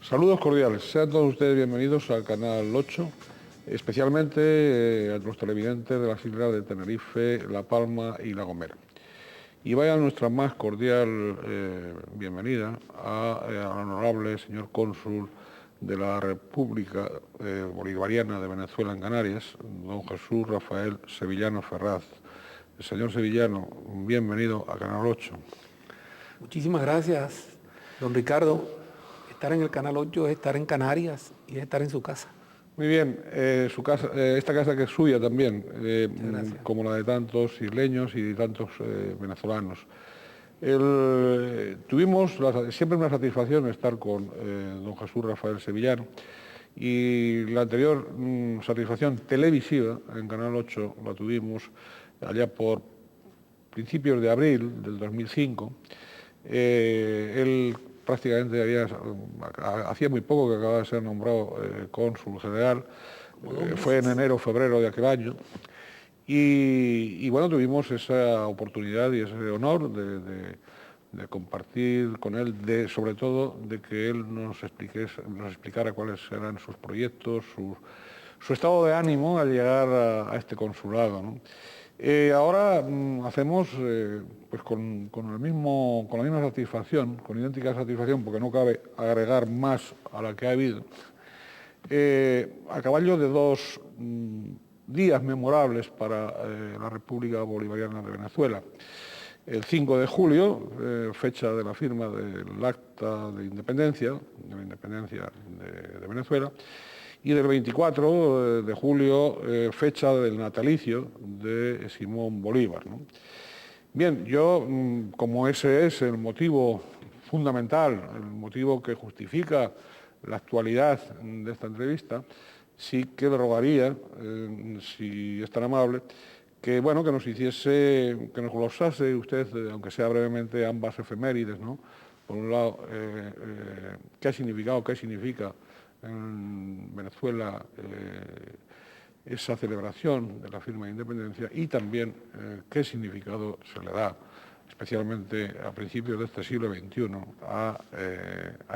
Saludos cordiales, sean todos ustedes bienvenidos al Canal 8, especialmente a los televidentes de las islas de Tenerife, La Palma y La Gomera. Y vaya nuestra más cordial bienvenida al honorable señor cónsul de la República Bolivariana de Venezuela en Canarias, don Jesús Rafael Sevillano Ferraz. Señor Sevillano, bienvenido a Canal 8. Muchísimas gracias, don Ricardo. Estar en el Canal 8 es estar en Canarias y es estar en su casa. Muy bien, su casa, esta casa que es suya también, como la de tantos isleños y de tantos venezolanos. Tuvimos siempre una satisfacción estar con don Jesús Rafael Sevillano, y la anterior satisfacción televisiva en Canal 8 la tuvimos allá por principios de abril del 2005. Él prácticamente hacía muy poco que acababa de ser nombrado cónsul general, fue en enero o febrero de aquel año, y bueno, tuvimos esa oportunidad y ese honor de compartir con él, sobre todo de que él nos explicara cuáles eran sus proyectos, su estado de ánimo al llegar a este consulado, ¿no? Ahora hacemos pues con la misma satisfacción, con idéntica satisfacción, porque no cabe agregar más a la que ha habido, a caballo de dos días memorables para la República Bolivariana de Venezuela. El 5 de julio, fecha de la firma del Acta de Independencia, de Venezuela, y del 24 de julio, fecha del natalicio de Simón Bolívar, ¿no? Bien, yo, como ese es el motivo fundamental, el motivo que justifica la actualidad de esta entrevista, sí que le rogaría, si es tan amable, que nos glosase usted, aunque sea brevemente, ambas efemérides, ¿no? Por un lado, qué ha significado, qué significa en Venezuela esa celebración de la firma de independencia, y también qué significado se le da, especialmente a principios de este siglo XXI, a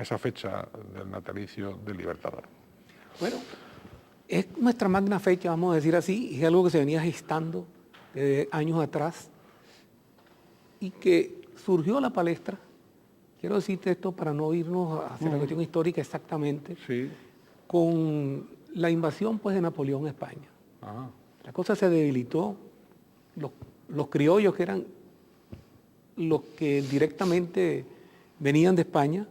esa fecha del natalicio del Libertador. Bueno, es nuestra magna fecha, vamos a decir así, y es algo que se venía gestando desde años atrás y que surgió a la palestra. Quiero decirte esto para no irnos hacia la cuestión histórica exactamente, sí, con la invasión pues, de Napoleón a España. Ajá. La cosa se debilitó, los criollos, que eran los que directamente venían de España,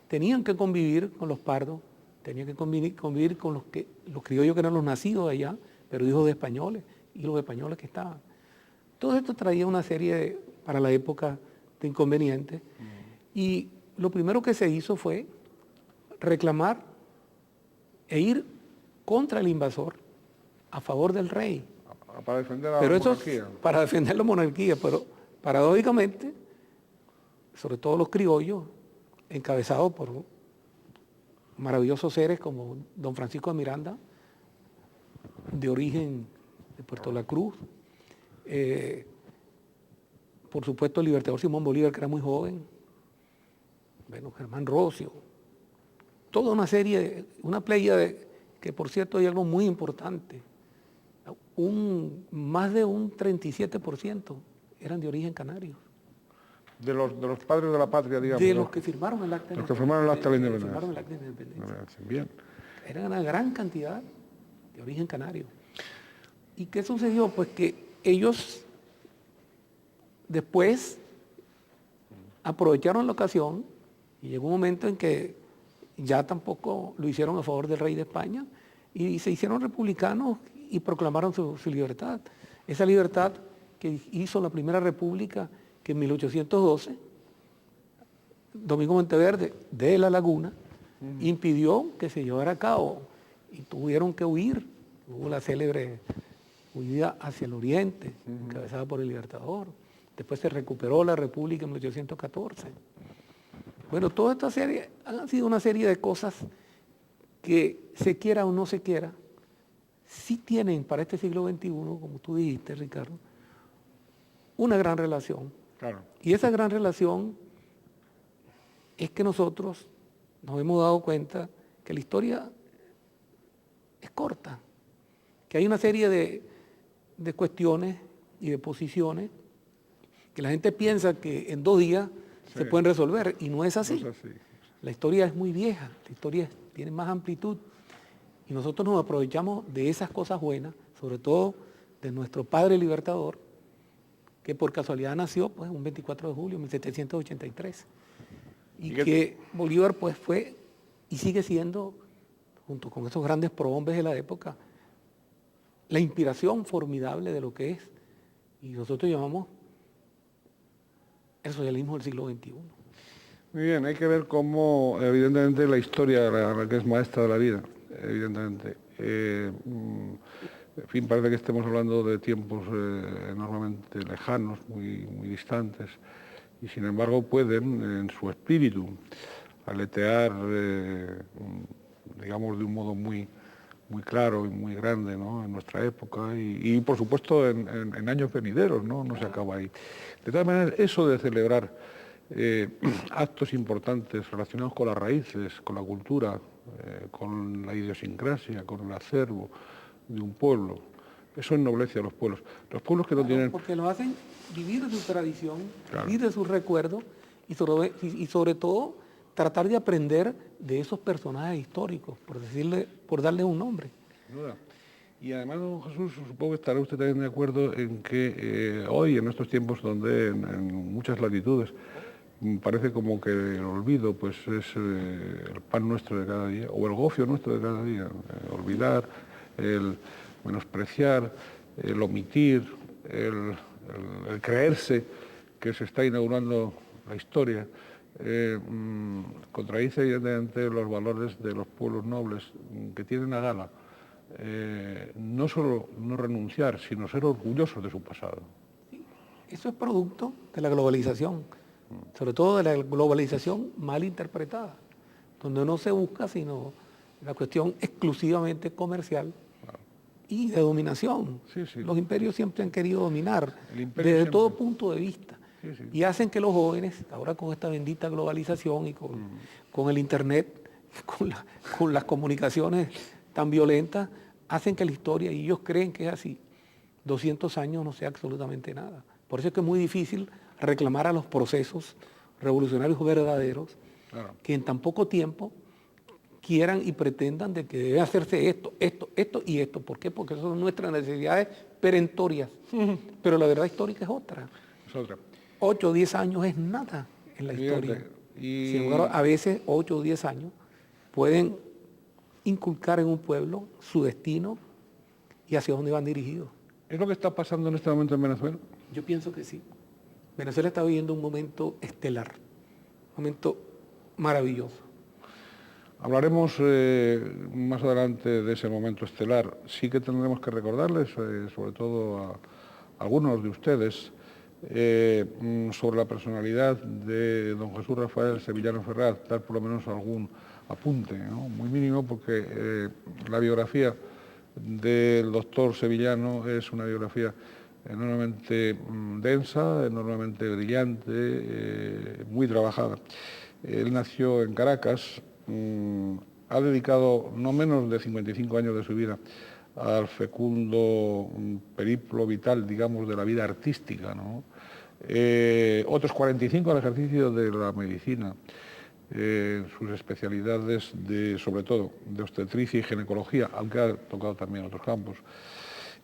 tenían que convivir con los pardos, tenían que convivir con los criollos que eran los nacidos allá, pero hijos de españoles, y los españoles que estaban. Todo esto traía una serie, para la época, de inconvenientes, y lo primero que se hizo fue reclamar e ir contra el invasor a favor del rey. Para defender a la monarquía. Para defender la monarquía, pero paradójicamente, sobre todo los criollos, encabezados por maravillosos seres como don Francisco de Miranda, de origen de Puerto La Cruz, por supuesto el libertador Simón Bolívar, que era muy joven, bueno, Germán Rocio, toda una playa que por cierto hay algo muy importante, más de un 37% eran de origen canario. De los padres de la patria, digamos. De los que firmaron el acta de independencia. Bien. Era una gran cantidad de origen canario. ¿Y qué sucedió? Pues que ellos después aprovecharon la ocasión y llegó un momento en que ya tampoco lo hicieron a favor del rey de España y se hicieron republicanos y proclamaron su libertad. Esa libertad que hizo la Primera República, que en 1812, Domingo Monteverde de La Laguna impidió que se llevara a cabo y tuvieron que huir. Hubo la célebre huida hacia el oriente, encabezada por el Libertador. Después se recuperó la República en 1814. Bueno, toda esta serie ha sido una serie de cosas que, se quiera o no se quiera, sí tienen para este siglo XXI, como tú dijiste, Ricardo, una gran relación. Claro. Y esa gran relación es que nosotros nos hemos dado cuenta que la historia es corta, que hay una serie de cuestiones y de posiciones que la gente piensa que en 2 días se pueden resolver, y no es así. No es así. La historia es muy vieja, la historia tiene más amplitud, y nosotros nos aprovechamos de esas cosas buenas, sobre todo de nuestro padre libertador, que por casualidad nació pues, un 24 de julio de 1783, y que Bolívar pues, fue y sigue siendo, junto con esos grandes prohombres de la época, la inspiración formidable de lo que es, y nosotros llamamos el socialismo del siglo XXI. Muy bien, hay que ver cómo, evidentemente, la historia, la que es maestra de la vida, evidentemente. En fin, parece que estemos hablando de tiempos enormemente lejanos, muy distantes, y sin embargo pueden, en su espíritu, aletear, digamos, de un modo muy claro y muy grande, ¿no?, en nuestra época y por supuesto en años venideros, ¿no? No se acaba ahí. De todas maneras, eso de celebrar actos importantes relacionados con las raíces, con la cultura, con la idiosincrasia, con el acervo de un pueblo, eso ennoblece a los pueblos. Los pueblos que no tienen... Porque lo hacen vivir de su tradición, Claro. vivir de sus recuerdos y sobre todo tratar de aprender de esos personajes históricos, por darle un nombre. Sin duda. Y además, don Jesús, supongo que estará usted también de acuerdo en que hoy, en estos tiempos donde en muchas latitudes parece como que el olvido pues es el pan nuestro de cada día, o el gofio nuestro de cada día, olvidar, el menospreciar, el omitir, el creerse que se está inaugurando la historia, contradice evidentemente los valores de los pueblos nobles que tienen a gala no solo no renunciar, sino ser orgullosos de su pasado. Eso es producto de la globalización, sobre todo de la globalización mal interpretada, donde no se busca sino la cuestión exclusivamente comercial y de dominación. Sí, sí. Los imperios siempre han querido dominar, desde siempre. todo punto de vista. Sí, sí. Y hacen que los jóvenes, ahora con esta bendita globalización y con el Internet, con las comunicaciones tan violentas, hacen que la historia, y ellos creen que es así, 200 años no sea absolutamente nada. Por eso es que es muy difícil reclamar a los procesos revolucionarios verdaderos, Claro. que en tan poco tiempo quieran y pretendan de que debe hacerse esto y esto. ¿Por qué? Porque son nuestras necesidades perentorias. Pero la verdad histórica es otra. Es otra. 8 o 10 años es nada en la historia. Y... Sin embargo, a veces 8 o 10 años pueden inculcar en un pueblo su destino y hacia dónde van dirigidos. ¿Es lo que está pasando en este momento en Venezuela? Yo pienso que sí. Venezuela está viviendo un momento estelar, un momento maravilloso. Hablaremos más adelante de ese momento estelar. Sí que tendremos que recordarles, sobre todo a algunos de ustedes, sobre la personalidad de don Jesús Rafael Sevillano Ferraz, dar por lo menos algún apunte, ¿no? Muy mínimo, porque la biografía del doctor Sevillano es una biografía enormemente densa, enormemente brillante, muy trabajada. Él nació en Caracas, ha dedicado no menos de 55 años de su vida al fecundo periplo vital, digamos, de la vida artística, ¿no? Otros 45 al ejercicio de la medicina, sus especialidades sobre todo de obstetricia y ginecología, aunque ha tocado también otros campos.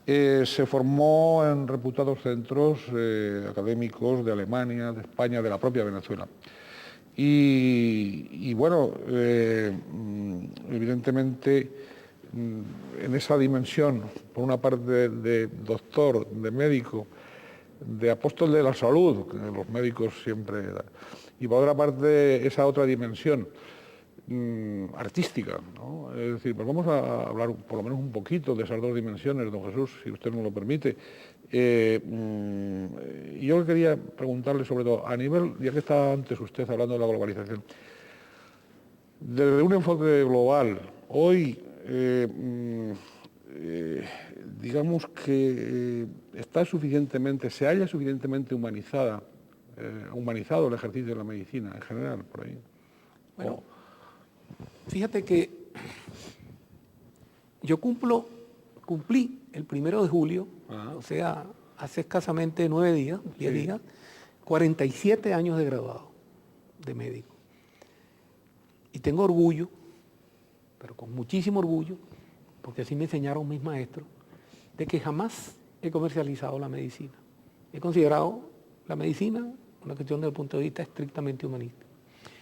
Se formó en reputados centros académicos de Alemania, de España, de la propia Venezuela. Y bueno, evidentemente en esa dimensión, por una parte de doctor, de médico, de apóstol de la salud, que los médicos siempre dan, y por otra parte esa otra dimensión artística, ¿no? Es decir, pues vamos a hablar por lo menos un poquito de esas dos dimensiones, don Jesús, si usted me lo permite. Yo quería preguntarle sobre todo, a nivel, ya que estaba antes usted hablando de la globalización, desde un enfoque global, hoy digamos que está suficientemente, se halla suficientemente humanizado el ejercicio de la medicina en general, por ahí. Bueno, Fíjate que yo cumplí el 1 de julio, o sea, hace escasamente 9 días, 10 días, 47 años de graduado de médico. Y tengo orgullo, pero con muchísimo orgullo, porque así me enseñaron mis maestros, de que jamás he comercializado la medicina. He considerado la medicina una cuestión desde el punto de vista estrictamente humanista.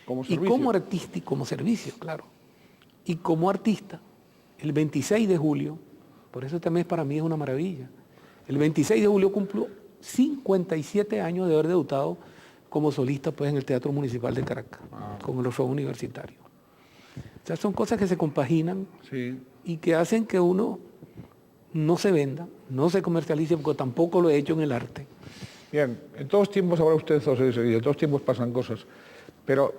Como Y servicio. como artista, y como servicio, claro. Y como artista, el 26 de julio, por eso este mes para mí es una maravilla, el 26 de julio cumplo 57 años de haber debutado como solista pues, en el Teatro Municipal de Caracas, con los shows universitarios. O sea, son cosas que se compaginan y que hacen que uno no se venda, no se comercialice, porque tampoco lo he hecho en el arte. Bien, en todos tiempos habrá usted, y en todos tiempos pasan cosas, pero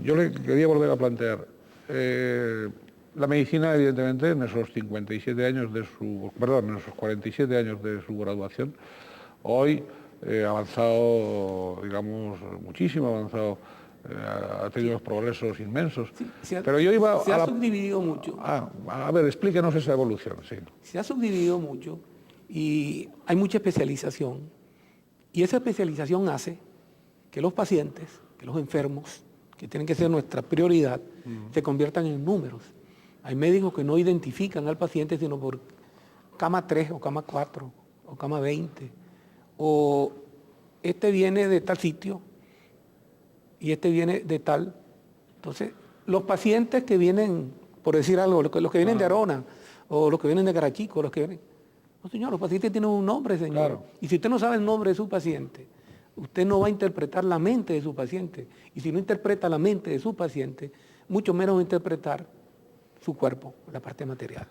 yo le quería volver a plantear, la medicina evidentemente en esos 57 años de su, perdón, en esos 47 años de su graduación, hoy ha avanzado, digamos, muchísimo, ha avanzado, ha tenido unos progresos inmensos, pero yo iba se ha subdividido mucho. A ver, explíquenos esa evolución, sí. Se ha subdividido mucho y hay mucha especialización. Y esa especialización hace que los pacientes, que los enfermos, que tienen que ser nuestra prioridad, se conviertan en números. Hay médicos que no identifican al paciente sino por cama 3 o cama 4 o cama 20. O este viene de tal sitio y este viene de tal. Entonces, los pacientes que vienen, por decir algo, los que vienen de Arona o los que vienen de Carachico, los que vienen... No, señor, los pacientes tienen un nombre, señor. Claro. Y si usted no sabe el nombre de su paciente, usted no va a interpretar la mente de su paciente. Y si no interpreta la mente de su paciente, mucho menos va a interpretar su cuerpo, la parte material.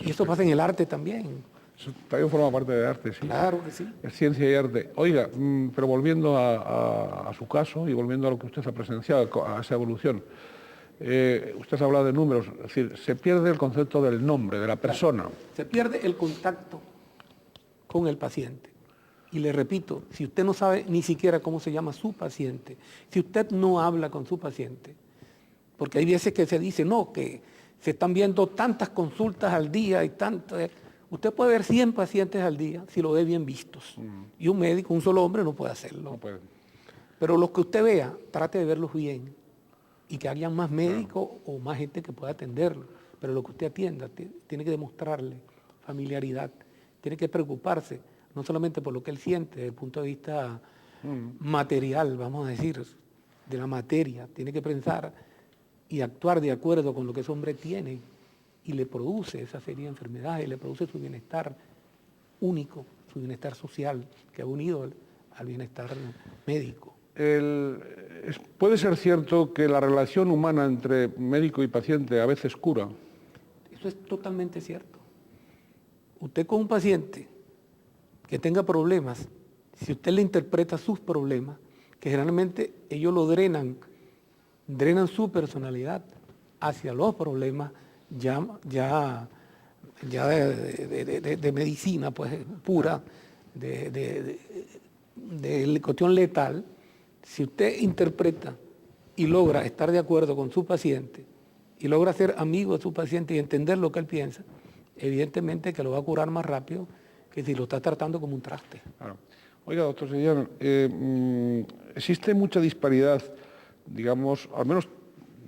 Y eso pasa en el arte también. Eso también forma parte del arte, sí. Claro que sí. Es ciencia y arte. Oiga, pero volviendo a su caso y volviendo a lo que usted ha presenciado, a esa evolución, usted ha hablado de números, es decir, se pierde el concepto del nombre, de la persona. Se pierde el contacto con el paciente. Y le repito, si usted no sabe ni siquiera cómo se llama su paciente, si usted no habla con su paciente, porque hay veces que se dice, no, que se están viendo tantas consultas al día y tantas... Usted puede ver 100 pacientes al día si lo ve bien vistos. Y un médico, un solo hombre, no puede hacerlo. No puede. Pero los que usted vea, trate de verlos bien y que haya más médicos o más gente que pueda atenderlo. Pero lo que usted atienda, tiene que demostrarle familiaridad, tiene que preocuparse, no solamente por lo que él siente, desde el punto de vista material, vamos a decir, de la materia, tiene que pensar y actuar de acuerdo con lo que ese hombre tiene y le produce esa serie de enfermedades, le produce su bienestar único, su bienestar social, que ha unido al bienestar médico. ¿Puede ser cierto que la relación humana entre médico y paciente a veces cura? Eso es totalmente cierto. Usted con un paciente que tenga problemas, si usted le interpreta sus problemas, que generalmente ellos lo drenan su personalidad hacia los problemas ya de medicina pues pura, de cuestión letal. Si usted interpreta y logra estar de acuerdo con su paciente y logra ser amigo de su paciente y entender lo que él piensa, evidentemente que lo va a curar más rápido que si lo está tratando como un traste. Claro. Oiga, doctor Sevillano, existe mucha disparidad, digamos, al menos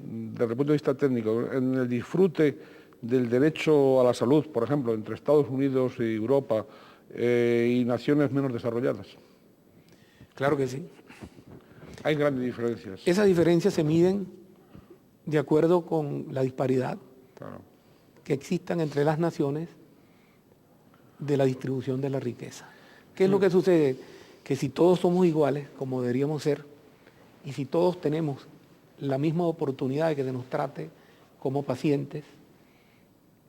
desde el punto de vista técnico, en el disfrute del derecho a la salud, por ejemplo, entre Estados Unidos y Europa y naciones menos desarrolladas. Claro que sí. Hay grandes diferencias. Esas diferencias se miden de acuerdo con la disparidad que existan entre las naciones de la distribución de la riqueza. ¿Qué es lo que sucede? Que si todos somos iguales, como deberíamos ser, y si todos tenemos la misma oportunidad de que se nos trate como pacientes,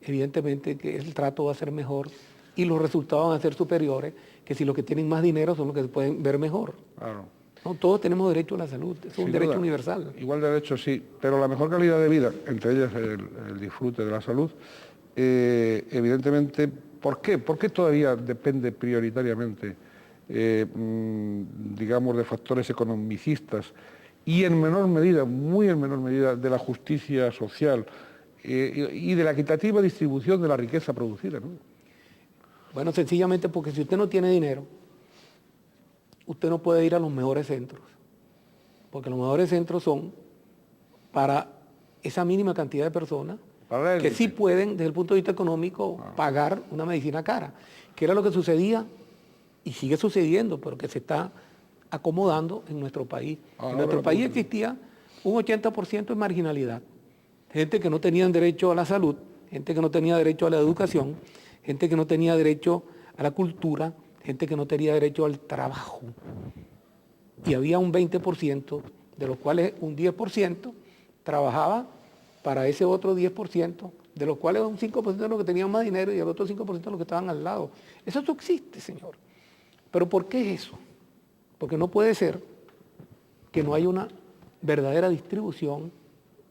evidentemente que el trato va a ser mejor y los resultados van a ser superiores que si los que tienen más dinero son los que se pueden ver mejor. Claro. No, todos tenemos derecho a la salud, es un derecho universal. Igual derecho sí, pero la mejor calidad de vida, entre ellas el disfrute de la salud, evidentemente, ¿por qué? ¿Por qué todavía depende prioritariamente, digamos, de factores economicistas y en menor medida, muy en menor medida, de la justicia social y de la equitativa distribución de la riqueza producida, ¿no? Bueno, sencillamente porque si usted no tiene dinero, usted no puede ir a los mejores centros, porque los mejores centros son para esa mínima cantidad de personas que sí pueden, desde el punto de vista económico, pagar una medicina cara, que era lo que sucedía y sigue sucediendo, pero que se está acomodando en nuestro país. En nuestro país existía un 80% de marginalidad, gente que no tenía derecho a la salud, gente que no tenía derecho a la educación, gente que no tenía derecho a la cultura, gente que no tenía derecho al trabajo. Y había un 20%, de los cuales un 10% trabajaba para ese otro 10%, de los cuales un 5% de los que tenían más dinero y el otro 5% de los que estaban al lado. Eso existe, señor. ¿Pero por qué eso? Porque no puede ser que no haya una verdadera distribución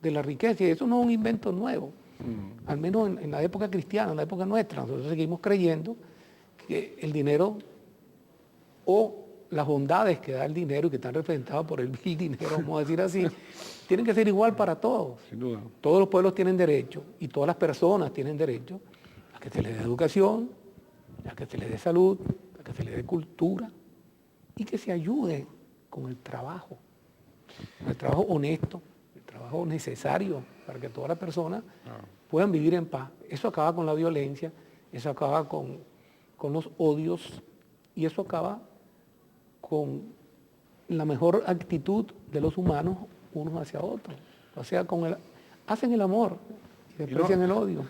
de la riqueza. Y eso no es un invento nuevo. Al menos en la época cristiana, en la época nuestra, nosotros seguimos creyendo que el dinero o las bondades que da el dinero y que están representadas por el dinero, vamos a decir así, tienen que ser igual para todos. Sin duda. Todos los pueblos tienen derecho y todas las personas tienen derecho a que se les dé educación, a que se les dé salud, a que se les dé cultura y que se ayude con el trabajo honesto, el trabajo necesario para que todas las personas puedan vivir en paz. Eso acaba con la violencia, eso acaba con los odios y eso acaba con la mejor actitud de los humanos unos hacia otros. O sea, hacen el amor y desprecian el odio.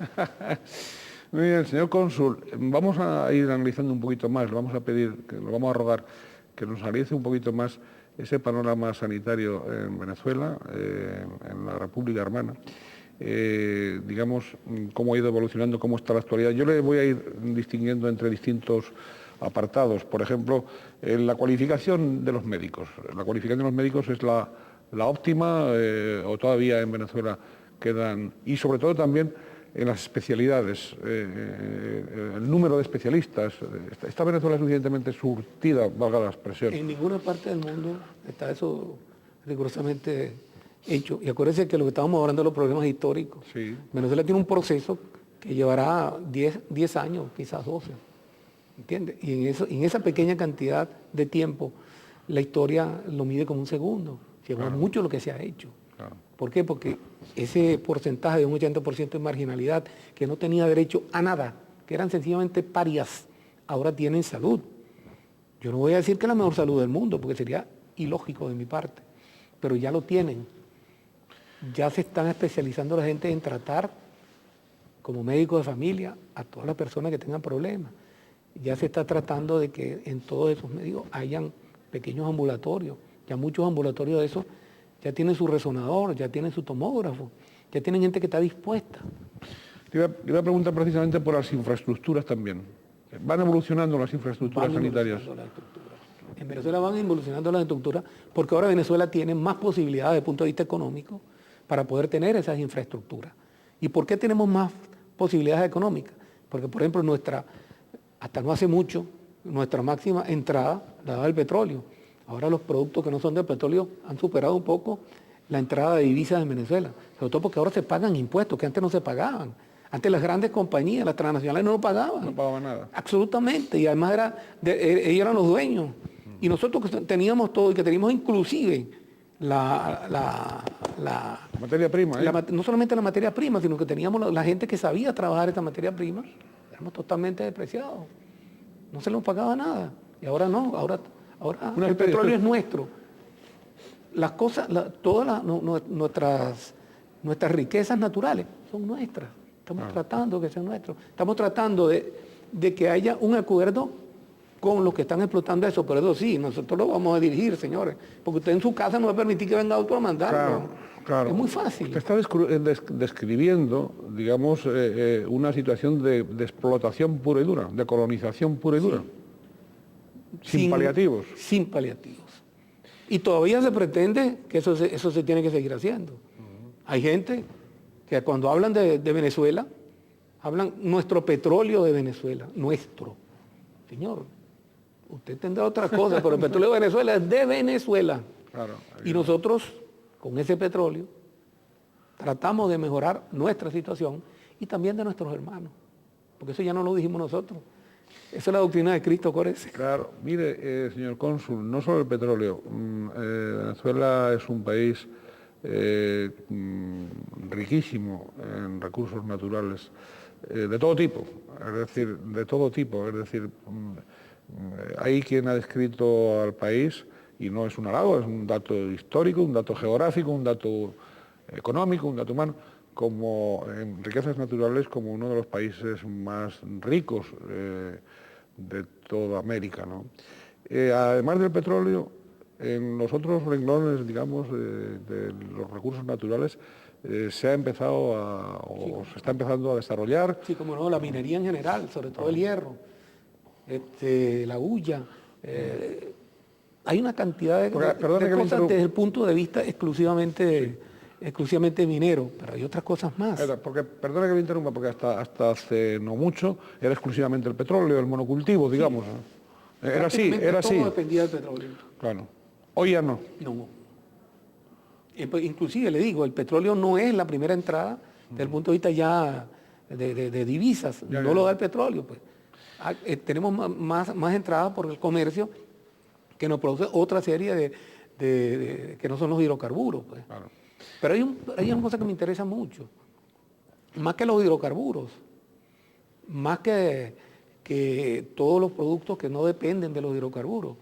Muy bien, señor cónsul, vamos a ir analizando un poquito más, le vamos a pedir, le vamos a rogar que nos analice un poquito más ese panorama sanitario en Venezuela, en la República Hermana. Digamos, cómo ha ido evolucionando, cómo está la actualidad. Yo le voy a ir distinguiendo entre distintos apartados. Por ejemplo, la cualificación de los médicos. La cualificación de los médicos es la óptima o todavía en Venezuela quedan, y sobre todo también en las especialidades, el número de especialistas. ¿Está Venezuela suficientemente surtida, valga la expresión? En ninguna parte del mundo está eso rigurosamente hecho. Y acuérdense que lo que estábamos hablando de los problemas históricos. Sí. Venezuela tiene un proceso que llevará 10 años, quizás 12. ¿Entiendes? Y en esa pequeña cantidad de tiempo, la historia lo mide como un segundo. Lleva mucho lo que se ha hecho. Claro. ¿Por qué? Porque ese porcentaje de un 80% de marginalidad que no tenía derecho a nada, que eran sencillamente parias, ahora tienen salud. Yo no voy a decir que es la mejor salud del mundo, porque sería ilógico de mi parte, pero ya lo tienen. Ya se están especializando la gente en tratar como médicos de familia a todas las personas que tengan problemas. Ya se está tratando de que en todos esos medios hayan pequeños ambulatorios. Ya muchos ambulatorios de esos ya tienen su resonador, ya tienen su tomógrafo, ya tienen gente que está dispuesta. Le iba a preguntar precisamente por las infraestructuras también. ¿Van evolucionando las infraestructuras sanitarias? En Venezuela van evolucionando las estructuras porque ahora Venezuela tiene más posibilidades desde el punto de vista económico para poder tener esas infraestructuras. ¿Y por qué tenemos más posibilidades económicas? Porque, por ejemplo, hasta no hace mucho, nuestra máxima entrada la daba el petróleo. Ahora los productos que no son de petróleo han superado un poco la entrada de divisas en Venezuela, sobre todo porque ahora se pagan impuestos que antes no se pagaban. Antes las grandes compañías, las transnacionales no lo pagaban. No pagaban nada. Absolutamente, y además ellos eran los dueños. Y nosotros que teníamos todo y que teníamos inclusive la materia prima. No solamente la materia prima, sino que teníamos la gente que sabía trabajar esta materia prima, éramos totalmente despreciados. No se nos pagaba nada. Y ahora no, ahora el petróleo es nuestro. Las cosas, todas nuestras riquezas naturales son nuestras. Estamos tratando que sean nuestros. Estamos tratando de que haya un acuerdo con los que están explotando eso, pero eso sí, nosotros lo vamos a dirigir, señores, porque usted en su casa no va a permitir que venga otro a mandarlo. Claro. Es muy fácil. Usted está describiendo, digamos, una situación de explotación pura y dura, de colonización pura y dura. Sin paliativos. Sin paliativos. Y todavía se pretende que eso se tiene que seguir haciendo. Hay gente que cuando hablan de Venezuela, hablan nuestro petróleo de Venezuela, nuestro. Señor, usted tendrá otra cosa, pero el petróleo de Venezuela es de Venezuela. Claro, y nosotros con ese petróleo, tratamos de mejorar nuestra situación y también de nuestros hermanos, porque eso ya no lo dijimos nosotros. Esa es la doctrina de Cristo, acuérdese. Claro, mire, señor cónsul, no solo el petróleo. Venezuela es un país riquísimo en recursos naturales de todo tipo, es decir, hay quien ha descrito al país, y no es un halago, es un dato histórico, un dato geográfico, un dato económico, un dato humano, como en riquezas naturales, como uno de los países más ricos de toda América, ¿no? Además del petróleo, en los otros renglones, digamos, de los recursos naturales, se ha empezado o se está empezando a desarrollar. Sí, como no, la minería en general, sobre todo el hierro, la hulla. Hay una cantidad de cosas desde el punto de vista exclusivamente minero, pero hay otras cosas más. Perdone que me interrumpa, porque hasta hace no mucho era exclusivamente el petróleo, el monocultivo, digamos. Sí. Era así. Todo dependía del petróleo. Claro. Hoy ya no. No. Inclusive le digo, el petróleo no es la primera entrada desde el punto de vista ya de divisas, lo da el petróleo. Pues. Tenemos más entradas por el comercio que nos produce otra serie de que no son los hidrocarburos. Pues. Claro. Pero hay una cosa que me interesa mucho, más que los hidrocarburos, más que todos los productos que no dependen de los hidrocarburos.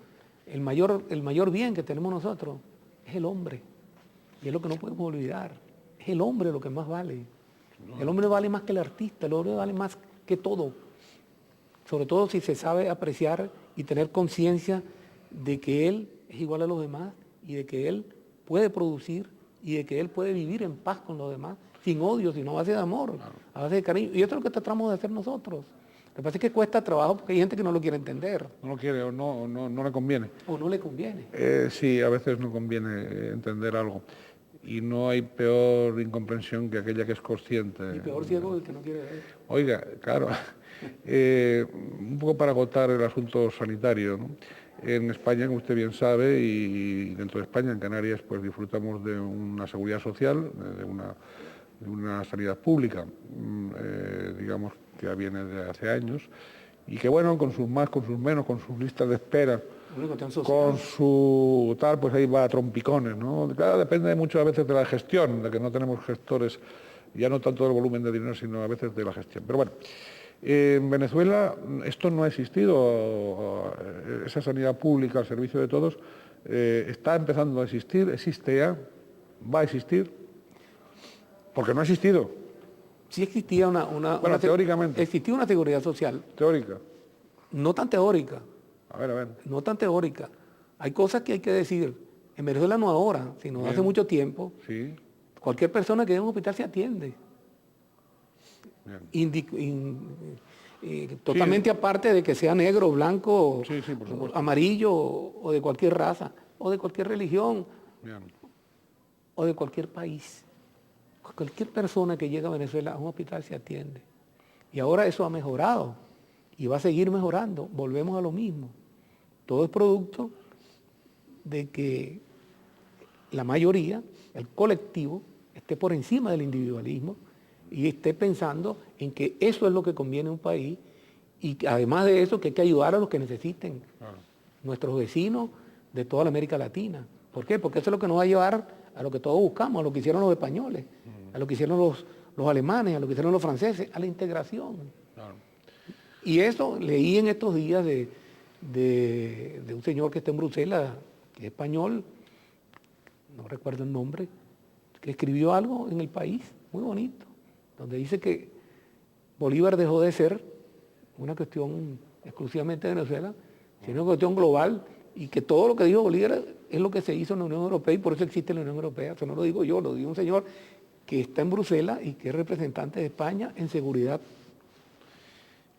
El mayor bien que tenemos nosotros es el hombre. Y es lo que no podemos olvidar. Es el hombre lo que más vale. El hombre vale más que el artista, el hombre vale más que todo. Sobre todo si se sabe apreciar y tener conciencia de que él es igual a los demás y de que él puede producir y de que él puede vivir en paz con los demás, sin odio, sino a base de amor, a base de cariño. Y esto es lo que tratamos de hacer nosotros. Lo que pasa es que cuesta trabajo porque hay gente que no lo quiere entender. No lo quiere o no le conviene. O no le conviene. Sí, a veces no conviene entender algo. Y no hay peor incomprensión que aquella que es consciente. Y peor ciego el que no quiere ver. Oiga, claro, un poco para agotar el asunto sanitario, ¿no? En España, como usted bien sabe, y dentro de España, en Canarias, pues disfrutamos de una seguridad social, de una sanidad pública, digamos, que ya viene de hace años, y que bueno, con sus más, con sus menos, con sus listas de espera, con su tal, pues ahí va a trompicones, ¿no? Claro, depende mucho a veces de la gestión, de que no tenemos gestores, ya no tanto del volumen de dinero, sino a veces de la gestión. Pero bueno, en Venezuela esto no ha existido, esa sanidad pública al servicio de todos está empezando a existir, existe ya, va a existir, porque no ha existido. Sí existía teóricamente. Existía una seguridad social. Teórica. No tan teórica. A ver. No tan teórica. Hay cosas que hay que decir. En Venezuela no ahora, sino hace mucho tiempo. Sí. Cualquier persona que llegue a un hospital se atiende. Totalmente aparte de que sea negro, blanco, amarillo o de cualquier raza, o de cualquier religión, o de cualquier país. Cualquier persona que llega a Venezuela a un hospital se atiende. Y ahora eso ha mejorado y va a seguir mejorando. Volvemos a lo mismo. Todo es producto de que la mayoría, el colectivo, esté por encima del individualismo y esté pensando en que eso es lo que conviene a un país y que, además de eso, que hay que ayudar a los que necesiten, nuestros vecinos de toda la América Latina. ¿Por qué? Porque eso es lo que nos va a llevar a lo que todos buscamos, a lo que hicieron los españoles, a lo que hicieron los alemanes, a lo que hicieron los franceses, a la integración. Y eso leí en estos días de un señor que está en Bruselas, que es español, no recuerdo el nombre, que escribió algo en El País, muy bonito, donde dice que Bolívar dejó de ser una cuestión exclusivamente de Venezuela, sino una cuestión global, y que todo lo que dijo Bolívar es lo que se hizo en la Unión Europea y por eso existe la Unión Europea. Eso no lo digo yo, lo digo un señor que está en Bruselas y que es representante de España en seguridad.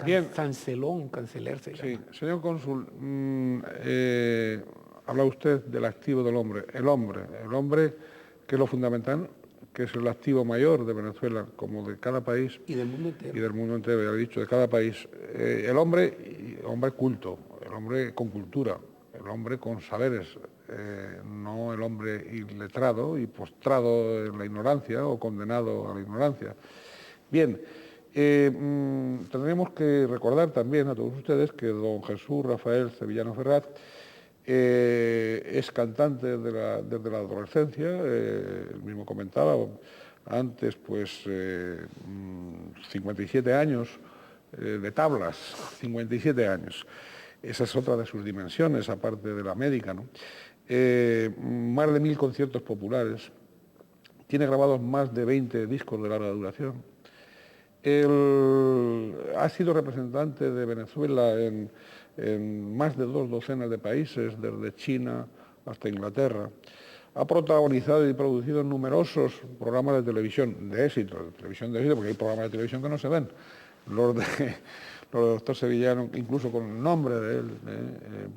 Bien. Canceler se llama. Sí, señor cónsul, habla usted del activo del hombre. El hombre que es lo fundamental, que es el activo mayor de Venezuela, como de cada país. Y del mundo entero. Y del mundo entero, ya he dicho, de cada país. El hombre culto, el hombre con cultura, el hombre con saberes, no el hombre iletrado y postrado en la ignorancia o condenado a la ignorancia. Bien, tendremos que recordar también a todos ustedes que don Jesús Rafael Sevillano Ferraz es cantante desde la adolescencia, él mismo comentaba antes, pues 57 años de tablas, 57 años. Esa es otra de sus dimensiones, aparte de la médica, ¿no? Más de 1000 conciertos populares, tiene grabados más de 20 discos de larga duración. Él ha sido representante de Venezuela en más de 2 docenas de países, desde China hasta Inglaterra. Ha protagonizado y producido numerosos programas de televisión de éxito, porque hay programas de televisión que no se ven. Los de doctor Sevillano, incluso con el nombre de él,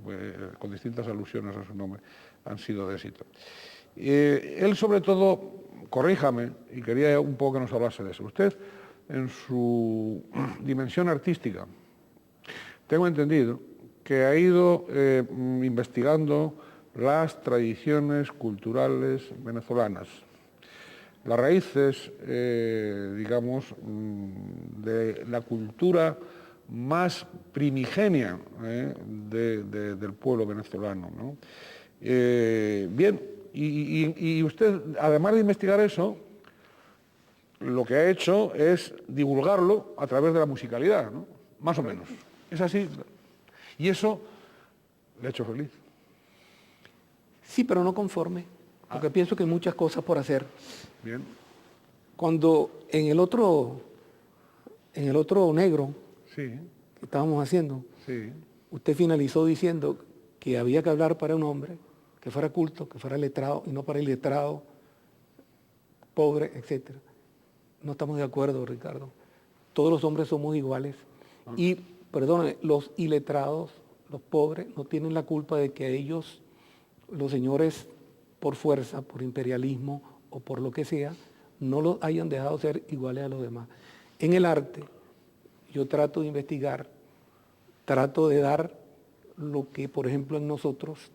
pues, con distintas alusiones a su nombre, han sido de éxito. Él, sobre todo, corríjame, y quería un poco que nos hablase de eso. Usted, en su dimensión artística, tengo entendido que ha ido investigando las tradiciones culturales venezolanas, las raíces, digamos, de la cultura más primigenia del pueblo venezolano, ¿no? Bien, y usted, además de investigar eso, lo que ha hecho es divulgarlo a través de la musicalidad, ¿no? Más o menos. Es así. Y eso le ha hecho feliz. Sí, pero no conforme, porque pienso que hay muchas cosas por hacer. Bien. Cuando en el otro negro Sí, que estábamos haciendo, sí. usted finalizó diciendo que había que hablar para un hombre que fuera culto, que fuera letrado, y no para el letrado, pobre, etc. No estamos de acuerdo, Ricardo. Todos los hombres somos iguales. Y, perdóname, los iletrados, los pobres, no tienen la culpa de que a ellos, los señores, por fuerza, por imperialismo o por lo que sea, no los hayan dejado ser iguales a los demás. En el arte, yo trato de investigar, trato de dar lo que, por ejemplo, en nosotros,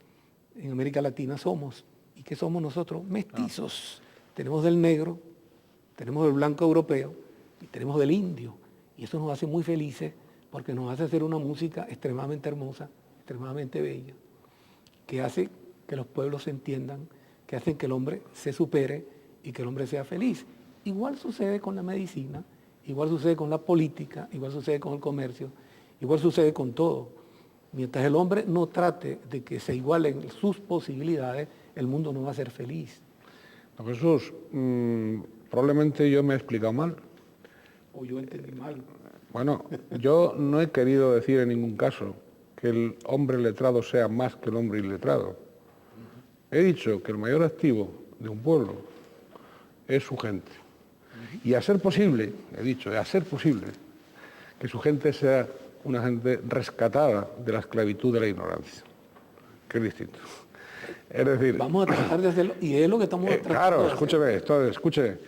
en América Latina, somos. ¿Y qué somos nosotros? Mestizos. Tenemos del negro, tenemos del blanco europeo y tenemos del indio. Y eso nos hace muy felices porque nos hace hacer una música extremadamente hermosa, extremadamente bella, que hace que los pueblos se entiendan, que hacen que el hombre se supere y que el hombre sea feliz. Igual sucede con la medicina, igual sucede con la política, igual sucede con el comercio, igual sucede con todo. Mientras el hombre no trate de que se igualen sus posibilidades, el mundo no va a ser feliz. Don Jesús, probablemente yo me he explicado mal. O yo entendí mal. Bueno, yo no he querido decir en ningún caso que el hombre letrado sea más que el hombre iletrado. He dicho que el mayor activo de un pueblo es su gente. Y a ser posible, he dicho, a ser posible, que su gente sea una gente rescatada de la esclavitud de la ignorancia, que es distinto. Es decir... Vamos a tratar de hacerlo, y es lo que estamos tratando claro, de escúcheme, escuche.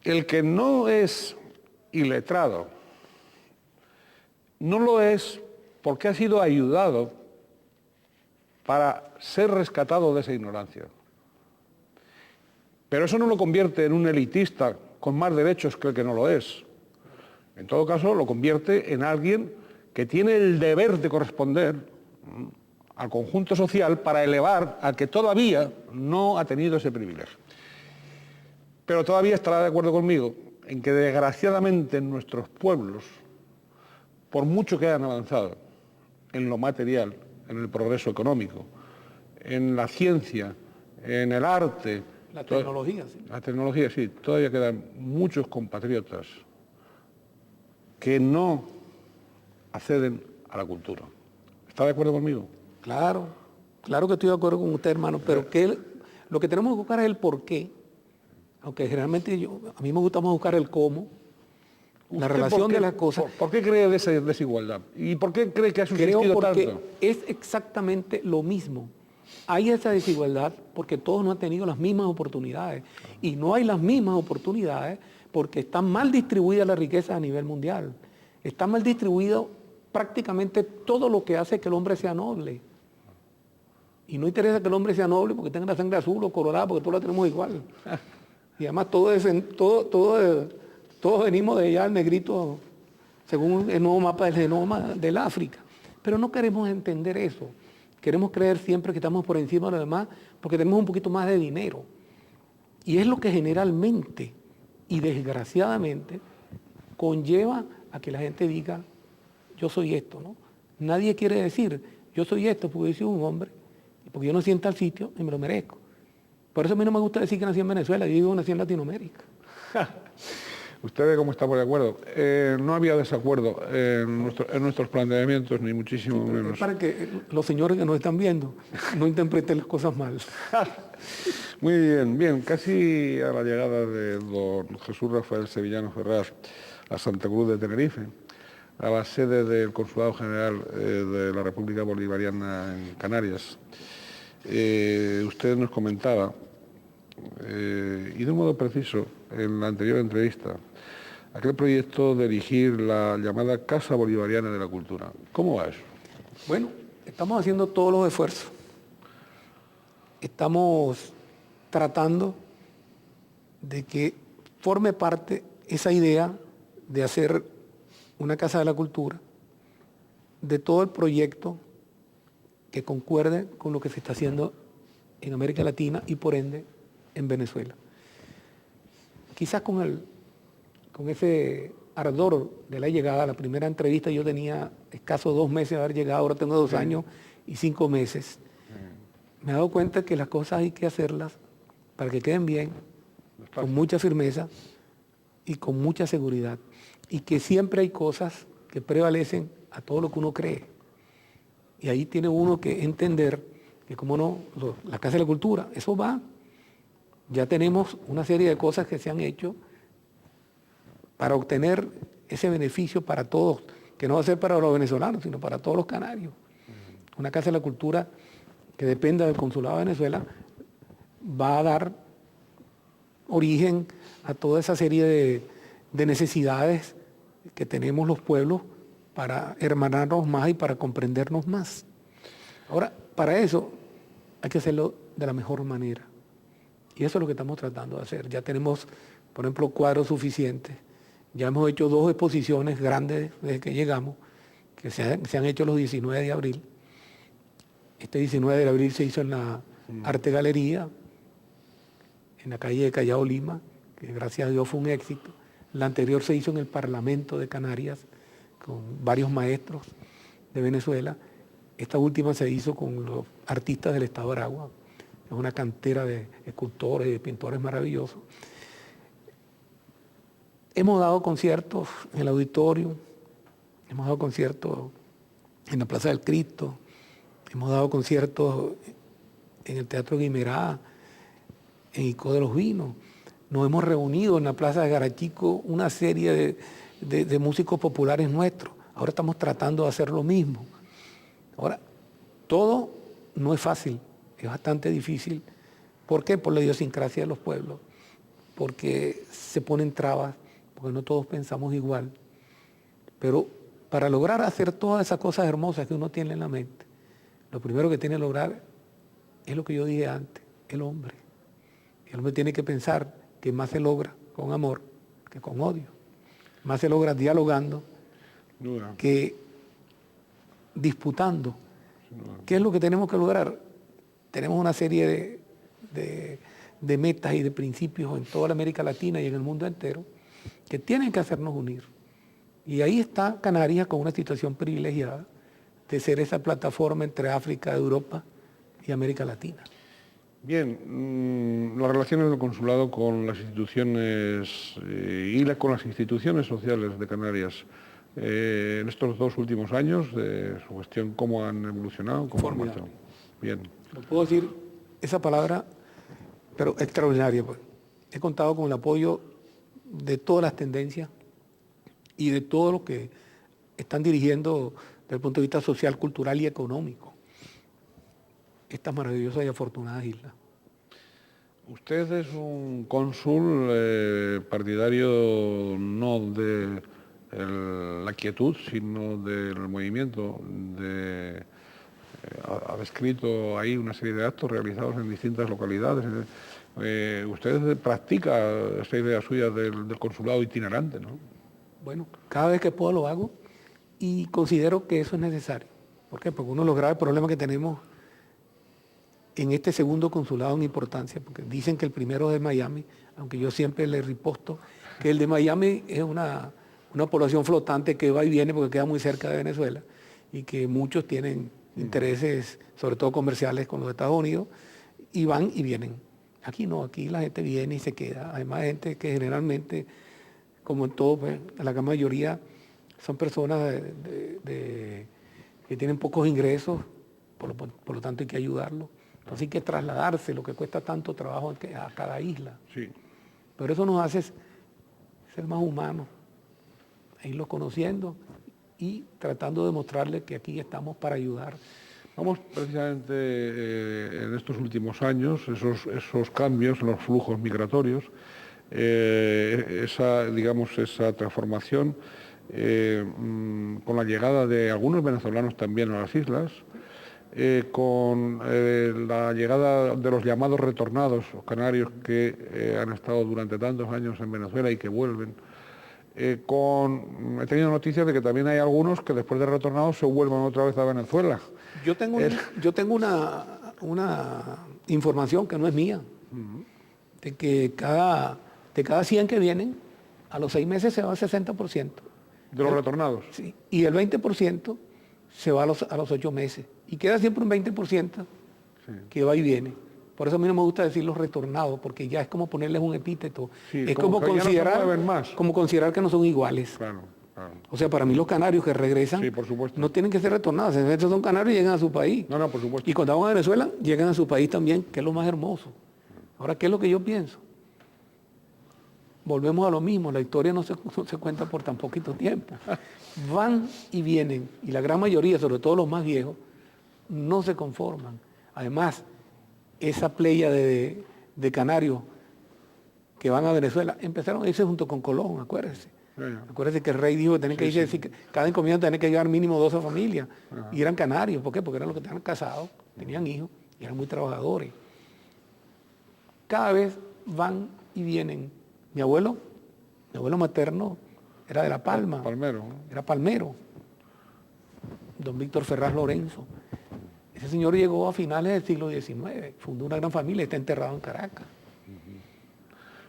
El que no es iletrado, no lo es porque ha sido ayudado para ser rescatado de esa ignorancia. Pero eso no lo convierte en un elitista con más derechos que el que no lo es. En todo caso, lo convierte en alguien que tiene el deber de corresponder al conjunto social para elevar al que todavía no ha tenido ese privilegio. Pero todavía estará de acuerdo conmigo en que desgraciadamente en nuestros pueblos, por mucho que hayan avanzado en lo material, en el progreso económico, en la ciencia, en el arte... La tecnología, sí. La tecnología, sí. Todavía quedan muchos compatriotas que no acceden a la cultura. ¿Está de acuerdo conmigo? Claro, claro que estoy de acuerdo con usted, hermano, pero lo que tenemos que buscar es el por qué. Aunque generalmente a mí me gusta más buscar el cómo, la relación de las cosas. ¿Por qué cree de esa desigualdad? ¿Y por qué cree que ha subsistido Creo porque tanto? es exactamente lo mismo. Hay esa desigualdad porque todos no han tenido las mismas oportunidades. Y no hay las mismas oportunidades porque están mal distribuidas las riquezas a nivel mundial. Está mal distribuido prácticamente todo lo que hace que el hombre sea noble. Y no interesa que el hombre sea noble porque tenga la sangre azul o colorada, porque todos la tenemos igual. Y además todos venimos de allá, el negrito, según el nuevo mapa del genoma del África. Pero no queremos entender eso. Queremos creer siempre que estamos por encima de los demás porque tenemos un poquito más de dinero. Y es lo que generalmente y desgraciadamente conlleva a que la gente diga, yo soy esto, ¿no? Nadie quiere decir, yo soy esto porque yo soy un hombre, porque yo nací en tal sitio y me lo merezco. Por eso a mí no me gusta decir que nací en Venezuela, yo digo nací en Latinoamérica. Usted ve cómo estamos de acuerdo. No había desacuerdo en nuestros planteamientos, ni muchísimo menos. Para que los señores que nos están viendo no interpreten las cosas mal. Muy bien, casi a la llegada de don Jesús Rafael Sevillano Ferraz a Santa Cruz de Tenerife, a la sede del Consulado General de la República Bolivariana en Canarias, usted nos comentaba, y de un modo preciso, en la anterior entrevista, aquel proyecto de erigir la llamada Casa Bolivariana de la Cultura. ¿Cómo va eso? Bueno, estamos haciendo todos los esfuerzos. Estamos tratando de que forme parte esa idea de hacer una Casa de la Cultura, de todo el proyecto que concuerde con lo que se está haciendo en América Latina y por ende en Venezuela. Quizás con ese ardor de la llegada, la primera entrevista yo tenía escasos 2 meses de haber llegado, ahora tengo 2 años y 5 meses. Me he dado cuenta que las cosas hay que hacerlas para que queden bien, con mucha firmeza y con mucha seguridad. Y que siempre hay cosas que prevalecen a todo lo que uno cree. Y ahí tiene uno que entender que, como no, la Casa de la Cultura, eso va. Ya tenemos una serie de cosas que se han hecho para obtener ese beneficio para todos, que no va a ser para los venezolanos, sino para todos los canarios. Una Casa de la Cultura que dependa del Consulado de Venezuela va a dar origen a toda esa serie de necesidades que tenemos los pueblos para hermanarnos más y para comprendernos más. Ahora, para eso hay que hacerlo de la mejor manera. Y eso es lo que estamos tratando de hacer. Ya tenemos, por ejemplo, cuadros suficientes. Ya hemos hecho 2 exposiciones grandes desde que llegamos, que se han hecho los 19 de abril. Este 19 de abril se hizo en la Arte Galería, en la calle de Callao, Lima, que gracias a Dios fue un éxito. La anterior se hizo en el Parlamento de Canarias, con varios maestros de Venezuela. Esta última se hizo con los artistas del Estado de Aragua. Es una cantera de escultores y de pintores maravillosos. Hemos dado conciertos en el auditorio, hemos dado conciertos en la Plaza del Cristo, hemos dado conciertos en el Teatro Guimerá, en Icó de los Vinos. Nos hemos reunido en la Plaza de Garachico una serie de músicos populares nuestros. Ahora estamos tratando de hacer lo mismo. Ahora, todo no es fácil, es bastante difícil. ¿Por qué? Por la idiosincrasia de los pueblos, porque se ponen trabas, porque no todos pensamos igual. Pero para lograr hacer todas esas cosas hermosas que uno tiene en la mente, lo primero que tiene que lograr es lo que yo dije antes, el hombre. El hombre tiene que pensar que más se logra con amor que con odio. Más se logra dialogando que disputando. ¿Qué es lo que tenemos que lograr? Tenemos una serie de metas y de principios en toda la América Latina y en el mundo entero que tienen que hacernos unir. Y ahí está Canarias con una situación privilegiada de ser esa plataforma entre África, Europa y América Latina. Bien, las relaciones del consulado con las instituciones con las instituciones sociales de Canarias en estos 2 últimos años de su gestión, ¿cómo han evolucionado? ¿Cómo han marchado? Bien. No puedo decir esa palabra, pero extraordinaria. Pues. He contado con el apoyo de todas las tendencias y de todos los que están dirigiendo desde el punto de vista social, cultural y económico estas maravillosas y afortunadas islas. Usted es un cónsul partidario no de la quietud, sino del movimiento, de ha descrito ahí una serie de actos realizados en distintas localidades. Usted practica esta idea suya del consulado itinerante, ¿no? Bueno, cada vez que puedo lo hago y considero que eso es necesario. ¿Por qué? Porque uno de los graves problemas que tenemos en este segundo consulado en importancia, porque dicen que el primero es de Miami, aunque yo siempre le riposto que el de Miami es una población flotante que va y viene porque queda muy cerca de Venezuela y que muchos tienen intereses, sobre todo comerciales, con los Estados Unidos, y van y vienen. Aquí no, aquí la gente viene y se queda. Además, gente que generalmente, como en todo, pues, la gran mayoría son personas que tienen pocos ingresos, por lo tanto hay que ayudarlos. Entonces hay que trasladarse, lo que cuesta tanto trabajo a cada isla. Sí. Pero eso nos hace ser más humanos, irlos conociendo y tratando de mostrarles que aquí estamos para ayudar. Vamos precisamente en estos últimos años, esos cambios en los flujos migratorios, esa transformación con la llegada de algunos venezolanos también a las islas, con la llegada de los llamados retornados, los canarios que han estado durante tantos años en Venezuela y que vuelven. He tenido noticias de que también hay algunos que después de retornados se vuelvan otra vez a Venezuela. Yo tengo una información que no es mía, de que de cada 100 que vienen, a los 6 meses se va el 60%. ¿De los retornados? Sí, y el 20% se va a los 8 meses. Y queda siempre un 20% que va y viene. Por eso a mí no me gusta decir los retornados, porque ya es como ponerles un epíteto. Sí, es como considerar que no son iguales. Claro, claro. O sea, para mí los canarios que regresan Sí, por supuesto. no tienen que ser retornados. Estos son canarios y llegan a su país. No, por supuesto. Y cuando van a Venezuela, llegan a su país también, que es lo más hermoso. Ahora, ¿qué es lo que yo pienso? Volvemos a lo mismo, la historia no se cuenta por tan poquito tiempo. Van y vienen, y la gran mayoría, sobre todo los más viejos, no se conforman. Además, esa playa de canarios que van a Venezuela, empezaron a irse junto con Colón, acuérdense. Acuérdense que el rey dijo que tenía que irse, decir que cada encomienda tenía que llevar mínimo 12 familias. Ajá. Y eran canarios, ¿por qué? Porque eran los que estaban casados, tenían hijos y eran muy trabajadores. Cada vez van y vienen. Mi abuelo materno era de La Palma. Palmero. Era palmero. Don Víctor Ferraz Lorenzo. Ese señor llegó a finales del siglo XIX, fundó una gran familia, está enterrado en Caracas.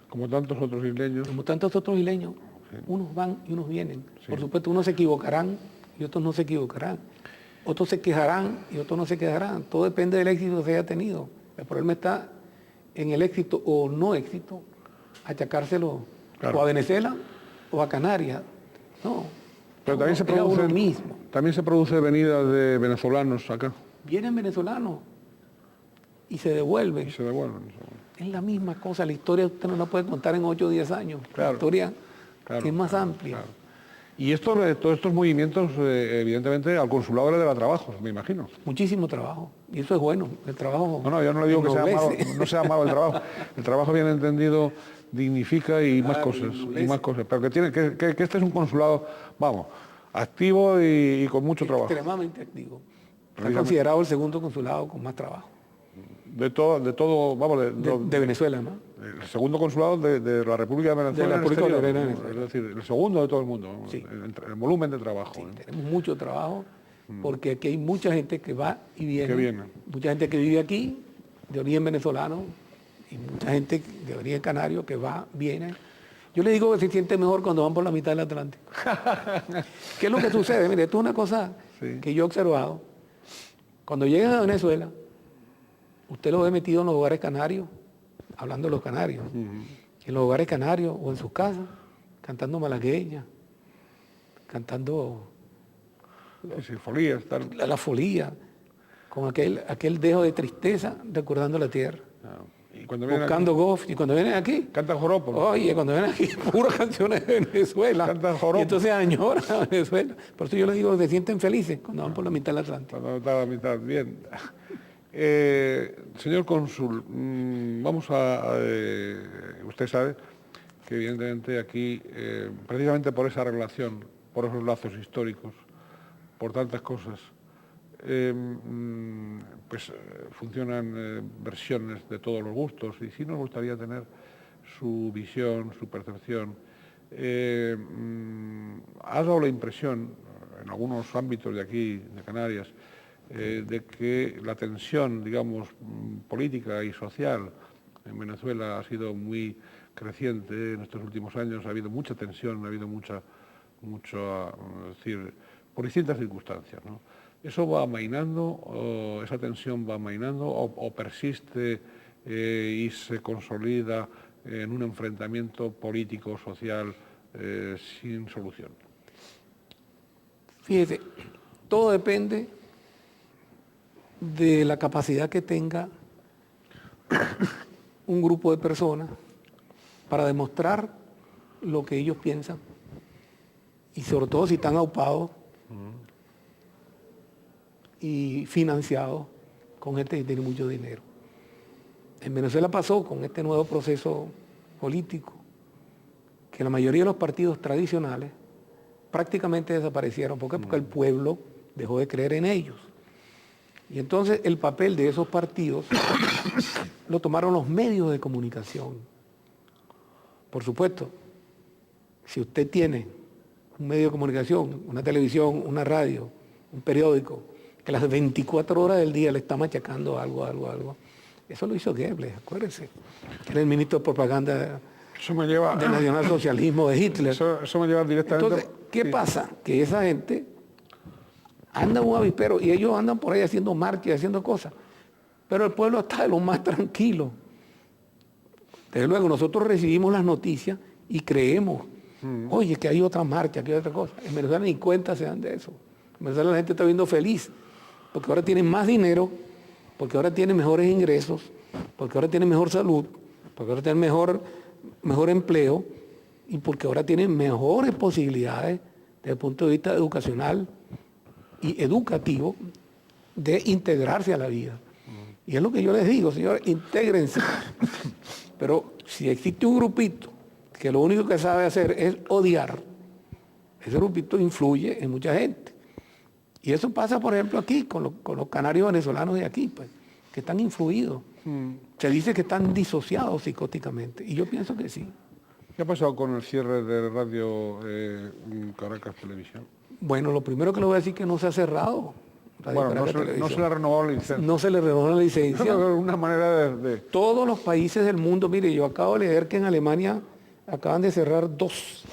Como tantos otros isleños. Como tantos otros isleños. Sí. Unos van y unos vienen. Sí. Por supuesto, unos se equivocarán y otros no se equivocarán. Otros se quejarán y otros no se quejarán. Todo depende del éxito que se haya tenido. El problema está en el éxito o no éxito, achacárselo o a Venezuela o a Canarias. No. Pero también se produce venida de venezolanos acá. Vienen venezolanos y se devuelven. Es la misma cosa, la historia usted no la puede contar en 8 o 10 años. Claro, la historia es más amplia. Claro. Y todos estos movimientos, evidentemente, al consulado le da trabajo, me imagino. Muchísimo trabajo. Y eso es bueno, el trabajo. No, yo no le digo que sea malo, no sea malo el trabajo. El trabajo bien entendido dignifica y más cosas. Pero que este es un consulado, vamos, activo y con mucho trabajo. Extremadamente activo. Está considerado el segundo consulado con más trabajo. De todo, vamos, de Venezuela, ¿no? El segundo consulado de la República de Venezuela. De la República de Venezuela. Es decir, el segundo de todo el mundo, sí. el volumen de trabajo. Sí, tenemos mucho trabajo, porque aquí hay mucha gente que va y viene. Mucha gente que vive aquí, de origen venezolano, y mucha gente de origen canario que va, viene. Yo le digo que se siente mejor cuando van por la mitad del Atlántico. ¿Qué es lo que sucede? Mire, esto es una cosa que yo he observado. Cuando llegan a Venezuela, usted lo ve metido en los hogares canarios, hablando de los canarios, en los hogares canarios o en sus casas, cantando malagueñas, cantando folías, la folía, con aquel dejo de tristeza recordando la tierra. Y cuando buscando golf, y cuando vienen aquí, cantan joropo. Oye, cuando vienen aquí, puras canciones de Venezuela. Cantan joropo. Y entonces añoran a Venezuela. Por eso yo les digo que se sienten felices cuando van por la mitad del Atlántico. Cuando está a la mitad, bien. Señor cónsul, vamos usted sabe que evidentemente aquí, precisamente por esa relación, por esos lazos históricos, por tantas cosas, funcionan versiones de todos los gustos, y sí nos gustaría tener su visión, su percepción. Ha dado la impresión, en algunos ámbitos de aquí, de Canarias, de que la tensión, digamos, política y social en Venezuela ha sido muy creciente en estos últimos años. Ha habido mucha tensión, ha habido mucho, es decir, por distintas circunstancias, ¿no? ¿Eso va amainando, o esa tensión va amainando, o persiste y se consolida en un enfrentamiento político, social, sin solución? Fíjese, todo depende de la capacidad que tenga un grupo de personas para demostrar lo que ellos piensan, y sobre todo si están aupados y financiados con gente que tiene mucho dinero. En Venezuela pasó con este nuevo proceso político que la mayoría de los partidos tradicionales prácticamente desaparecieron. ¿Por qué? Porque el pueblo dejó de creer en ellos. Y entonces el papel de esos partidos lo tomaron los medios de comunicación. Por supuesto, si usted tiene un medio de comunicación, una televisión, una radio, un periódico, que las 24 horas del día le está machacando algo, eso lo hizo Goebbels, acuérdense, que era el ministro de propaganda del nacionalsocialismo de Hitler. Eso me lleva directamente... Entonces, ¿qué pasa? Que esa gente anda un avispero y ellos andan por ahí haciendo marchas, haciendo cosas, pero el pueblo está de lo más tranquilo. Desde luego, nosotros recibimos las noticias y creemos, oye, que hay otra marcha, que hay otra cosa. En Venezuela ni cuenta se dan de eso. En Venezuela la gente está viendo feliz, porque ahora tienen más dinero, porque ahora tienen mejores ingresos, porque ahora tienen mejor salud, porque ahora tienen mejor empleo, y porque ahora tienen mejores posibilidades desde el punto de vista educacional y educativo de integrarse a la vida. Y es lo que yo les digo, señores, intégrense. Pero si existe un grupito que lo único que sabe hacer es odiar, ese grupito influye en mucha gente. Y eso pasa, por ejemplo, aquí, con los canarios venezolanos de aquí, pues, que están influidos. Se dice que están disociados psicóticamente, y yo pienso que sí. ¿Qué ha pasado con el cierre de Radio Caracas Televisión? Bueno, lo primero que le voy a decir es que no se ha cerrado. Bueno, no se le ha renovado la licencia. No se le renovó la licencia. Una manera de... Todos los países del mundo, mire, yo acabo de leer que en Alemania acaban de cerrar dos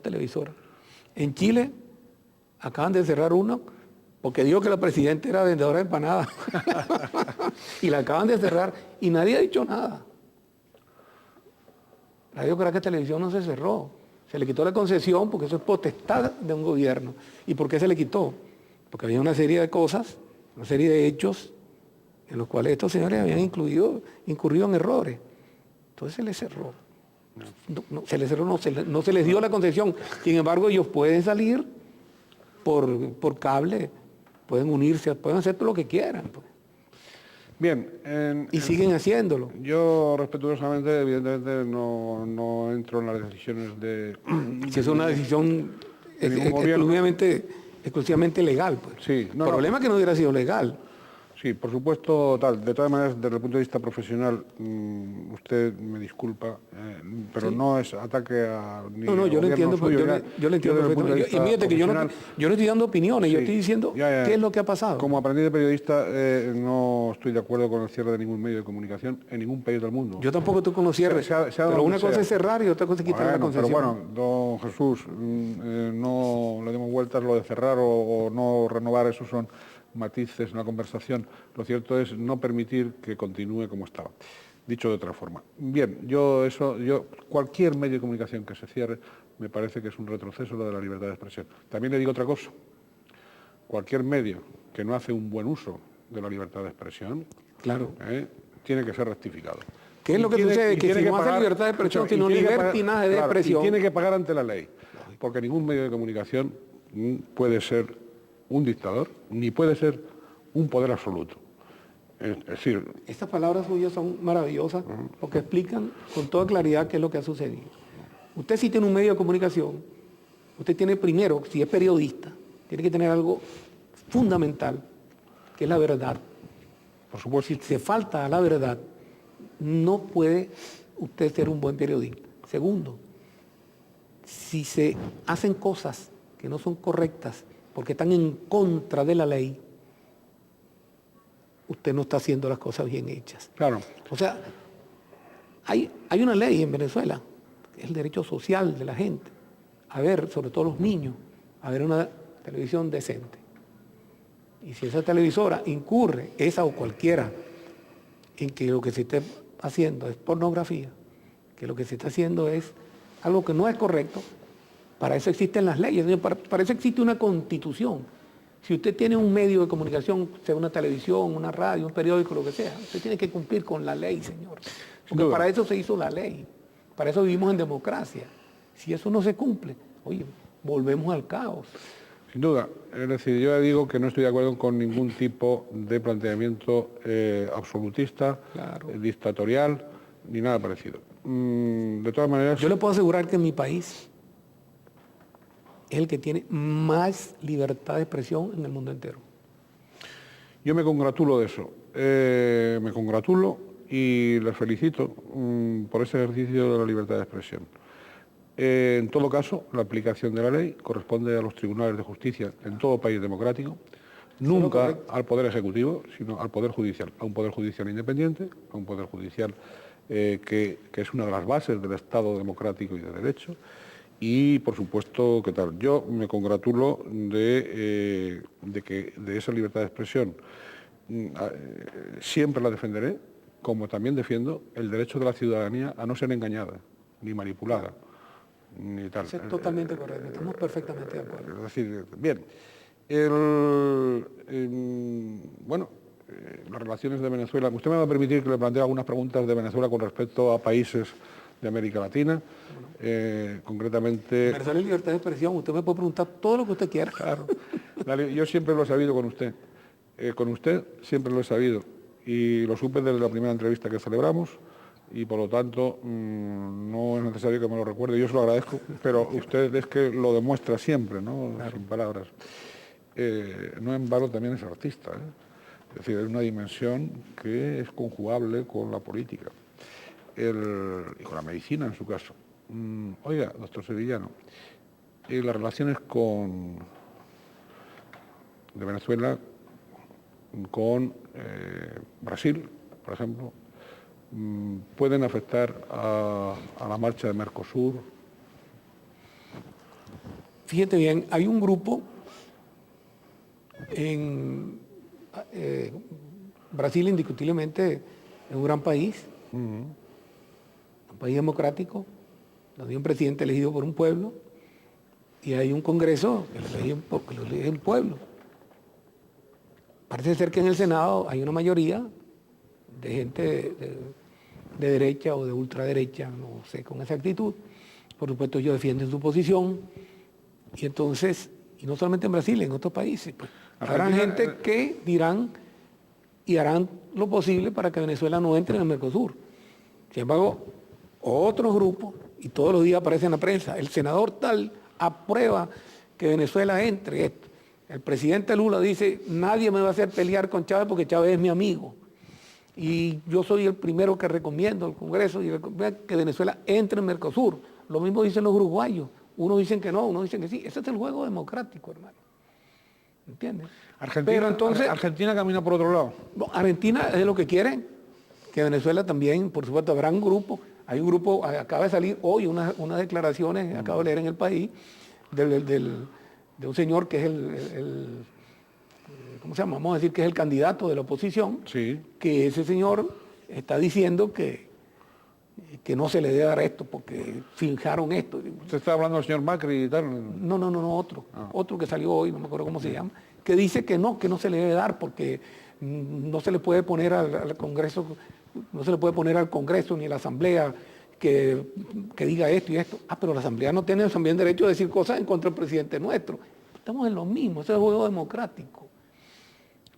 televisoras. En Chile acaban de cerrar uno porque dijo que la presidenta era vendedora de empanadas. Y la acaban de cerrar y nadie ha dicho nada. Radio Caracas Televisión no se cerró. Se le quitó la concesión porque eso es potestad de un gobierno. ¿Y por qué se le quitó? Porque había una serie de cosas, una serie de hechos en los cuales estos señores habían incurrido en errores. Entonces se les cerró. No se les dio la concesión. Sin embargo, ellos pueden salir por cable, pueden unirse, pueden hacer todo lo que quieran. Pues. Bien. Y siguen haciéndolo. Yo respetuosamente, evidentemente, no entro en las decisiones de... Si es una decisión exclusivamente legal. Pues. Sí, El problema es que no hubiera sido legal. Sí, por supuesto, tal. De todas maneras, desde el punto de vista profesional, usted me disculpa, pero sí, no es ataque a... No, yo lo entiendo, yo lo entiendo perfectamente. Y fíjate que yo no estoy dando opiniones, sí, yo estoy diciendo qué es lo que ha pasado. Como aprendiz de periodista, no estoy de acuerdo con el cierre de ningún medio de comunicación en ningún país del mundo. Yo tampoco estoy con los cierres, pero una cosa es cerrar y otra cosa es quitar la concesión. Pero bueno, don Jesús, no le demos vueltas, lo de cerrar o no renovar, eso son matices, una conversación. Lo cierto es no permitir que continúe como estaba. Dicho de otra forma. Bien, cualquier medio de comunicación que se cierre me parece que es un retroceso lo de la libertad de expresión. También le digo otra cosa. Cualquier medio que no hace un buen uso de la libertad de expresión, claro, tiene que ser rectificado. ¿Qué es lo que sucede? Que si no hace libertad de expresión, sino libertinaje de expresión. Y tiene que pagar ante la ley. Porque ningún medio de comunicación puede ser un dictador, ni puede ser un poder absoluto. Es decir... Estas palabras suyas son maravillosas porque explican con toda claridad qué es lo que ha sucedido. Usted si tiene un medio de comunicación, usted tiene primero, si es periodista, tiene que tener algo fundamental, que es la verdad. Por supuesto. Si se falta a la verdad, no puede usted ser un buen periodista. Segundo, si se hacen cosas que no son correctas porque están en contra de la ley, usted no está haciendo las cosas bien hechas. Claro. O sea, hay una ley en Venezuela, que es el derecho social de la gente, a ver, sobre todo los niños, a ver una televisión decente. Y si esa televisora incurre, esa o cualquiera, en que lo que se esté haciendo es pornografía, que lo que se está haciendo es algo que no es correcto, para eso existen las leyes, para eso existe una constitución. Si usted tiene un medio de comunicación, sea una televisión, una radio, un periódico, lo que sea, usted tiene que cumplir con la ley, señor. Porque para eso se hizo la ley, para eso vivimos en democracia. Si eso no se cumple, oye, volvemos al caos. Sin duda, es decir, yo digo que no estoy de acuerdo con ningún tipo de planteamiento absolutista, Claro. Dictatorial, ni nada parecido. De todas maneras... Yo le puedo asegurar que en mi país es el que tiene más libertad de expresión en el mundo entero. Yo me congratulo de eso, me congratulo y les felicito por ese ejercicio de la libertad de expresión. En todo caso, la aplicación de la ley corresponde a los tribunales de justicia en todo país democrático, nunca al Poder Ejecutivo, sino al Poder Judicial, a un Poder Judicial independiente, a un Poder Judicial que es una de las bases del Estado democrático y de derecho. Y, por supuesto, ¿qué tal? Yo me congratulo de esa libertad de expresión. Siempre la defenderé, como también defiendo el derecho de la ciudadanía a no ser engañada, ni manipulada, ni tal. Eso es totalmente correcto, estamos perfectamente de acuerdo. Es decir, bien, las relaciones de Venezuela. Usted me va a permitir que le plantee algunas preguntas de Venezuela con respecto a países de América Latina. Concretamente... Venezuela es libertad de expresión, usted me puede preguntar todo lo que usted quiera. Claro. Yo siempre lo he sabido con usted. Con usted siempre lo he sabido. Y lo supe desde la primera entrevista que celebramos y por lo tanto no es necesario que me lo recuerde. Yo se lo agradezco, pero usted es que lo demuestra siempre, ¿no? Claro. Sin palabras. No en vano también es artista, ¿eh? Es decir, es una dimensión que es conjugable con la política y con la medicina en su caso. Oiga, doctor Sevillano, las relaciones de Venezuela con Brasil, por ejemplo, pueden afectar a la marcha de Mercosur. Fíjate bien, hay un grupo en Brasil, indiscutiblemente es un gran país, un país democrático, donde hay un presidente elegido por un pueblo y hay un Congreso que lo elige el pueblo. Parece ser que en el Senado hay una mayoría de gente de derecha o de ultraderecha, no sé con exactitud. Por supuesto ellos defienden su posición y entonces, y no solamente en Brasil, en otros países, pues, habrá gente que dirán y harán lo posible para que Venezuela no entre en el Mercosur. Sin embargo, otros grupos, y todos los días aparece en la prensa, el senador tal aprueba que Venezuela entre esto. El presidente Lula dice, nadie me va a hacer pelear con Chávez porque Chávez es mi amigo. Y yo soy el primero que recomiendo al Congreso que Venezuela entre en Mercosur. Lo mismo dicen los uruguayos. Unos dicen que no, unos dicen que sí. Ese es el juego democrático, hermano. ¿Entiendes? Argentina camina por otro lado. No, Argentina es lo que quiere, que Venezuela también, por supuesto, habrá un grupo. Hay un grupo, acaba de salir hoy unas declaraciones, acabo de leer en El País, de un señor que es ¿cómo se llama? Vamos a decir que es el candidato de la oposición, sí. Que ese señor está diciendo que no se le debe dar esto porque finjaron esto. ¿Usted está hablando del señor Macri y tal? No, otro que salió hoy, no me acuerdo cómo se llama, que dice que no se le debe dar porque no se le puede poner al Congreso, no se le puede poner al Congreso ni a la Asamblea que diga esto y esto. Pero la Asamblea no tiene también derecho a decir cosas en contra del presidente nuestro. Estamos en lo mismo, ese es el juego democrático.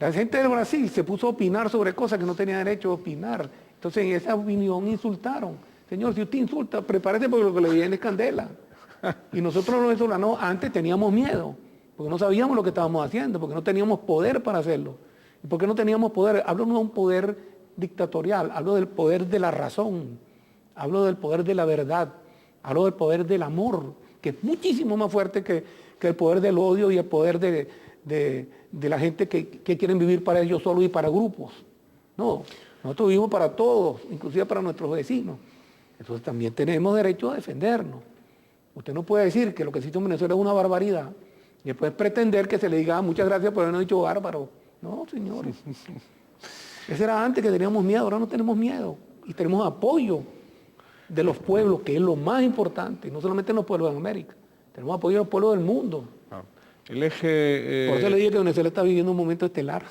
La gente del Brasil se puso a opinar sobre cosas que no tenía derecho a opinar. Entonces en esa opinión insultaron. Señor, si usted insulta, prepárese porque lo que le viene es candela. Y nosotros los venezolanos antes teníamos miedo. porque no sabíamos lo que estábamos haciendo, porque no teníamos poder para hacerlo. ¿Y por qué no teníamos poder? Hablo no de un poder dictatorial, hablo del poder de la razón, hablo del poder de la verdad, hablo del poder del amor, que es muchísimo más fuerte que el poder del odio y el poder de la gente que quieren vivir para ellos solos y para grupos. No, nosotros vivimos para todos, inclusive para nuestros vecinos. Entonces también tenemos derecho a defendernos. Usted no puede decir que lo que existe en Venezuela es una barbaridad y después pretender que se le diga muchas gracias por habernos dicho bárbaro. No, señores. Eso era antes, que teníamos miedo, ahora no tenemos miedo. Y tenemos apoyo de los pueblos, que es lo más importante, y no solamente en los pueblos de América. Tenemos apoyo de los pueblos del mundo. Ah, el eje... Por eso le dije que Venezuela está viviendo un momento estelar.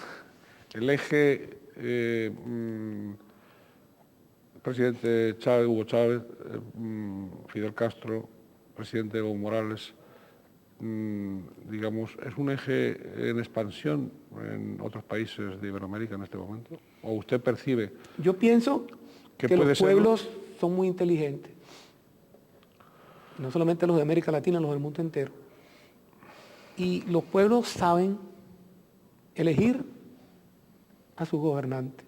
El eje... presidente Chávez, Hugo Chávez, Fidel Castro, presidente Evo Morales, digamos, ¿es un eje en expansión en otros países de Iberoamérica en este momento? ¿O usted percibe? Yo pienso que los pueblos son muy inteligentes. No solamente los de América Latina, los del mundo entero. Y los pueblos saben elegir a sus gobernantes.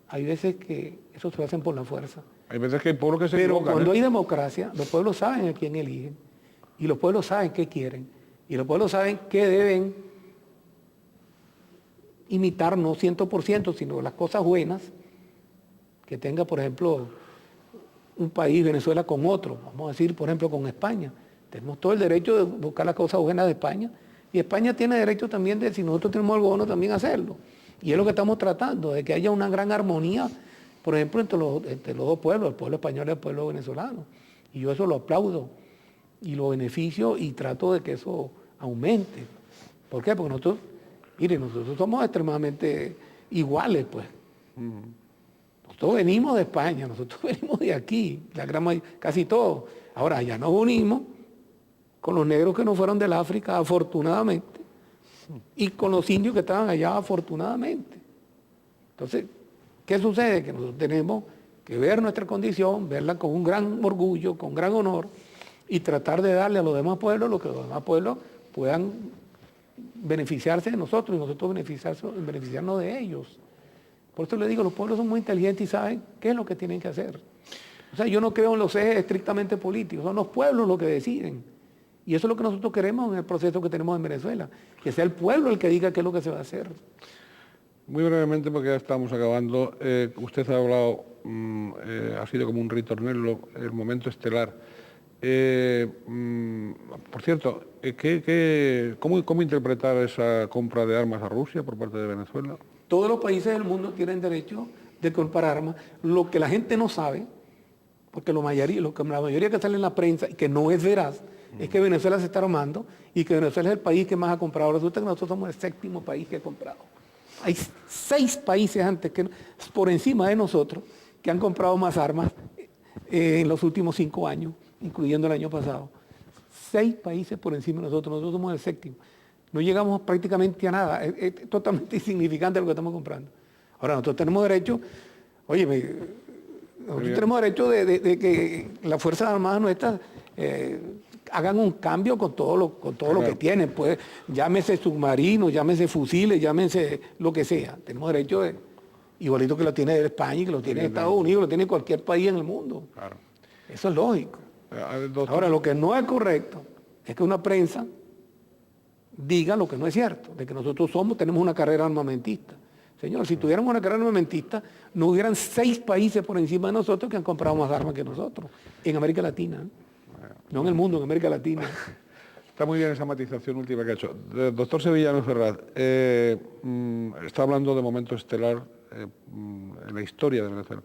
Hay veces que eso se hacen por la fuerza. Hay veces que hay pueblos que se equivocan. Pero cuando hay democracia, los pueblos saben a quién eligen. Y los pueblos saben qué quieren. Y los pueblos saben qué deben imitar, no 100%, sino las cosas buenas que tenga, por ejemplo, un país, Venezuela, con otro. Vamos a decir, por ejemplo, con España. Tenemos todo el derecho de buscar las cosas buenas de España. Y España tiene derecho también de, si nosotros tenemos algo bueno, también hacerlo. Y es lo que estamos tratando, de que haya una gran armonía, por ejemplo, entre los dos pueblos, el pueblo español y el pueblo venezolano. Y yo eso lo aplaudo y lo beneficio y trato de que eso aumente. ¿Por qué? Porque nosotros, miren, nosotros somos extremadamente iguales, pues. Nosotros venimos de España, nosotros venimos de aquí, casi todos. Ahora, ya nos unimos con los negros que no fueron del África, afortunadamente, y con los indios que estaban allá, afortunadamente. Entonces, ¿qué sucede? Que nosotros tenemos que ver nuestra condición, verla con un gran orgullo, con gran honor, y tratar de darle a los demás pueblos lo que los demás pueblos puedan beneficiarse de nosotros y nosotros beneficiarnos de ellos. Por eso les digo, los pueblos son muy inteligentes y saben qué es lo que tienen que hacer. O sea, yo no creo en los ejes estrictamente políticos, son los pueblos los que deciden. Y eso es lo que nosotros queremos en el proceso que tenemos en Venezuela, que sea el pueblo el que diga qué es lo que se va a hacer. Muy brevemente, porque ya estamos acabando, usted ha hablado, ha sido como un ritornello, el momento estelar. Por cierto, ¿cómo interpretar esa compra de armas a Rusia por parte de Venezuela? Todos los países del mundo tienen derecho de comprar armas. Lo que la gente no sabe, porque la mayoría que sale en la prensa, y que no es veraz, es que Venezuela se está armando y que Venezuela es el país que más ha comprado. Resulta que nosotros somos el 7º país que ha comprado. Hay 6 países antes, por encima de nosotros, que han comprado más armas en los últimos 5 años, incluyendo el año pasado. 6 países por encima de nosotros somos el 7º. No llegamos prácticamente a nada, es totalmente insignificante lo que estamos comprando. Ahora, nosotros tenemos derecho, nosotros tenemos derecho de que las Fuerzas Armadas nuestras hagan un cambio con todo lo que tienen, pues llámese submarinos, llámese fusiles, llámese lo que sea. Tenemos derecho igualito que lo tiene España, que lo tiene Estados Unidos, que lo tiene cualquier país en el mundo. Claro. Eso es lógico. Ahora, lo que no es correcto es que una prensa diga lo que no es cierto, de que nosotros tenemos una carrera armamentista. Señor, si tuviéramos una carrera armamentista, no hubieran 6 países por encima de nosotros que han comprado más armas que nosotros, en América Latina. No en el mundo, en América Latina. Está muy bien esa matización última que ha hecho. Doctor Sevillano Ferraz, está hablando de momento estelar en la historia de Venezuela.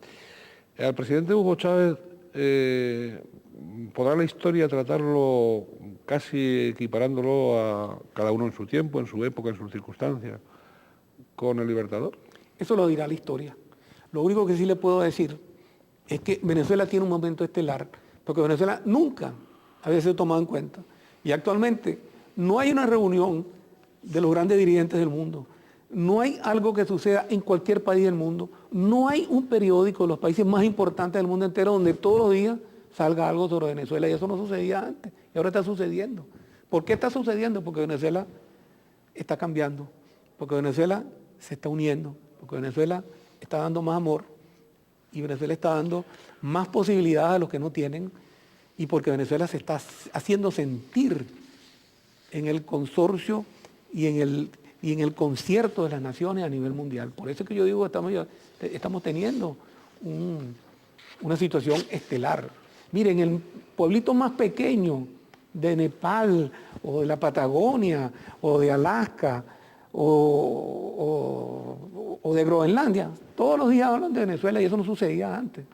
Al presidente Hugo Chávez, ¿podrá la historia tratarlo casi equiparándolo a cada uno en su tiempo, en su época, en sus circunstancias, con el Libertador? Eso lo dirá la historia. Lo único que sí le puedo decir es que Venezuela tiene un momento estelar, porque Venezuela nunca había sido tomado en cuenta. Y actualmente no hay una reunión de los grandes dirigentes del mundo, no hay algo que suceda en cualquier país del mundo, no hay un periódico de los países más importantes del mundo entero donde todos los días salga algo sobre Venezuela, y eso no sucedía antes, y ahora está sucediendo. ¿Por qué está sucediendo? Porque Venezuela está cambiando, porque Venezuela se está uniendo, porque Venezuela está dando más amor y Venezuela está dando más posibilidades a los que no tienen y porque Venezuela se está haciendo sentir en el consorcio y en el concierto de las naciones a nivel mundial. Por eso es que yo digo que estamos teniendo una situación estelar. Miren, el pueblito más pequeño de Nepal o de la Patagonia o de Alaska o de Groenlandia, todos los días hablan de Venezuela y eso no sucedía antes.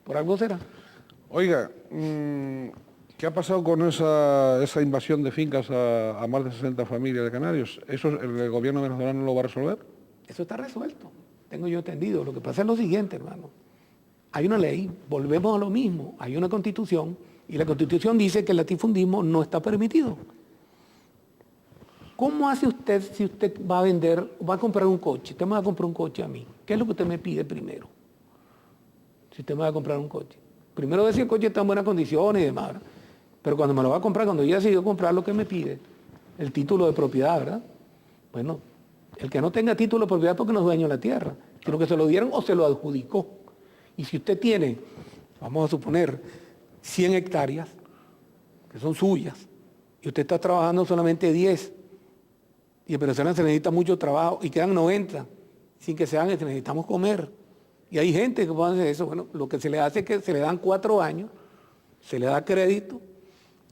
Por algo será. Oiga, ¿qué ha pasado con esa invasión de fincas a más de 60 familias de canarios? ¿Eso el gobierno venezolano lo va a resolver? Eso está resuelto, tengo yo entendido. Lo que pasa es lo siguiente, hermano. Hay una ley, volvemos a lo mismo, hay una constitución y la constitución dice que el latifundismo no está permitido. ¿Cómo hace usted si usted va a comprar un coche? Usted me va a comprar un coche a mí. ¿Qué es lo que usted me pide primero? Si usted me va a comprar un coche. Primero ver si el coche está en buenas condiciones y demás, ¿verdad? Pero cuando me lo va a comprar, cuando yo ya decidido comprar, lo que me pide, el título de propiedad, ¿verdad? Bueno, el que no tenga título de propiedad porque no es dueño de la tierra, sino que se lo dieron o se lo adjudicó. Y si usted tiene, vamos a suponer, 100 hectáreas, que son suyas, y usted está trabajando solamente 10, y en Venezuela se necesita mucho trabajo, y quedan 90, sin que se hagan, necesitamos comer. Y hay gente que puede hacer eso. Bueno, lo que se le hace es que se le dan 4 años, se le da crédito,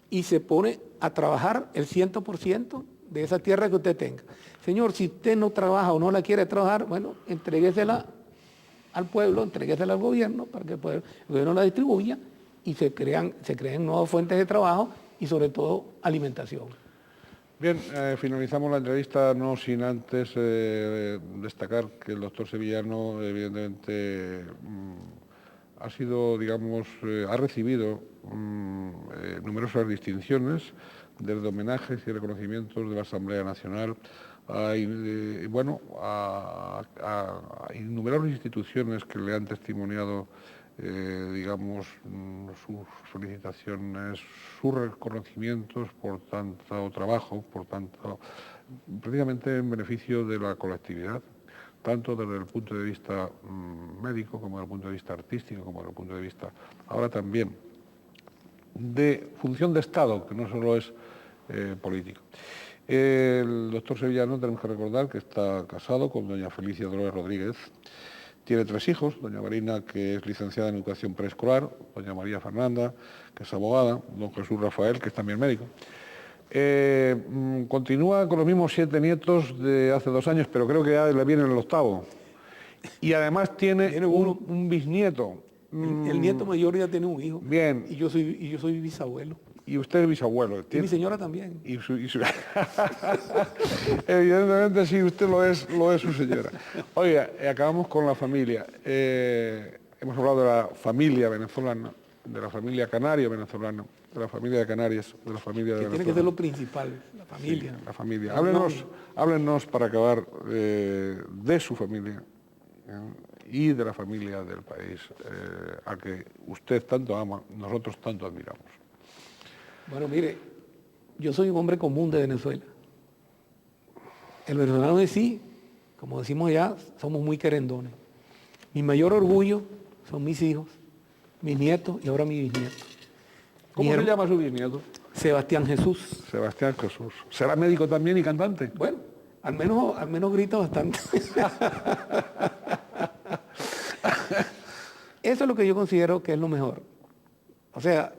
y se pone a trabajar el 100% de esa tierra que usted tenga. Señor, si usted no trabaja o no la quiere trabajar, bueno, entréguesela al pueblo, entréguesela al gobierno para que el gobierno la distribuya y se creen nuevas fuentes de trabajo y sobre todo alimentación. Bien, finalizamos la entrevista no sin antes destacar que el doctor Sevillano evidentemente ha sido, digamos, ha recibido numerosas distinciones desde homenajes y reconocimientos de la Asamblea Nacional a innumerables instituciones que le han testimoniado, digamos, sus felicitaciones, sus reconocimientos por tanto trabajo, precisamente en beneficio de la colectividad, tanto desde el punto de vista médico como desde el punto de vista artístico, como desde el punto de vista ahora también de función de Estado, que no solo es político. El doctor Sevillano, tenemos que recordar que está casado con doña Felicia Dolores Rodríguez, tiene 3 hijos, doña Marina, que es licenciada en educación preescolar, doña María Fernanda, que es abogada, don Jesús Rafael, que es también médico. Continúa con los mismos 7 nietos de hace 2 años, pero creo que ya le viene el 8º. Y además tiene un bisnieto. El nieto mayor ya tiene un hijo. Bien. Y yo soy bisabuelo. Y usted es bisabuelo. Y mi señora también. Evidentemente sí, usted lo es su señora. Oiga, acabamos con la familia. Hemos hablado de la familia venezolana, de la familia canaria venezolana, de la familia de Canarias, de la familia de Venezuela. Tiene que ser lo principal, la familia. Sí, la familia. Háblenos para acabar de su familia y de la familia del país a que usted tanto ama, nosotros tanto admiramos. Bueno, mire, yo soy un hombre común de Venezuela. El venezolano de sí, como decimos allá, somos muy querendones. Mi mayor orgullo son mis hijos, mis nietos y ahora mi bisnieto. ¿Cómo se llama su bisnieto? Sebastián Jesús. Sebastián Jesús. ¿Será médico también y cantante? Bueno, al menos grita bastante. Eso es lo que yo considero que es lo mejor. O sea,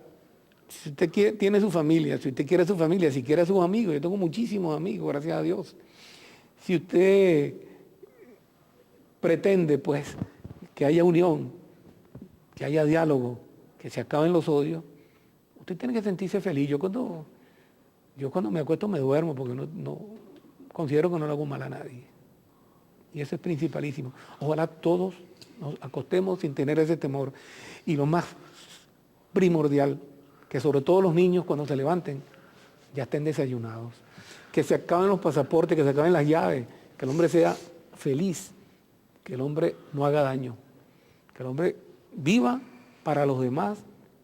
si usted tiene su familia, si usted quiere su familia, si quiere a sus amigos, yo tengo muchísimos amigos, gracias a Dios. Si usted pretende, pues, que haya unión, que haya diálogo, que se acaben los odios, usted tiene que sentirse feliz. Yo cuando me acuesto me duermo porque no considero que no le hago mal a nadie. Y eso es principalísimo. Ojalá todos nos acostemos sin tener ese temor. Y lo más primordial, que sobre todo los niños cuando se levanten ya estén desayunados, que se acaben los pasaportes, que se acaben las llaves, que el hombre sea feliz, que el hombre no haga daño, que el hombre viva para los demás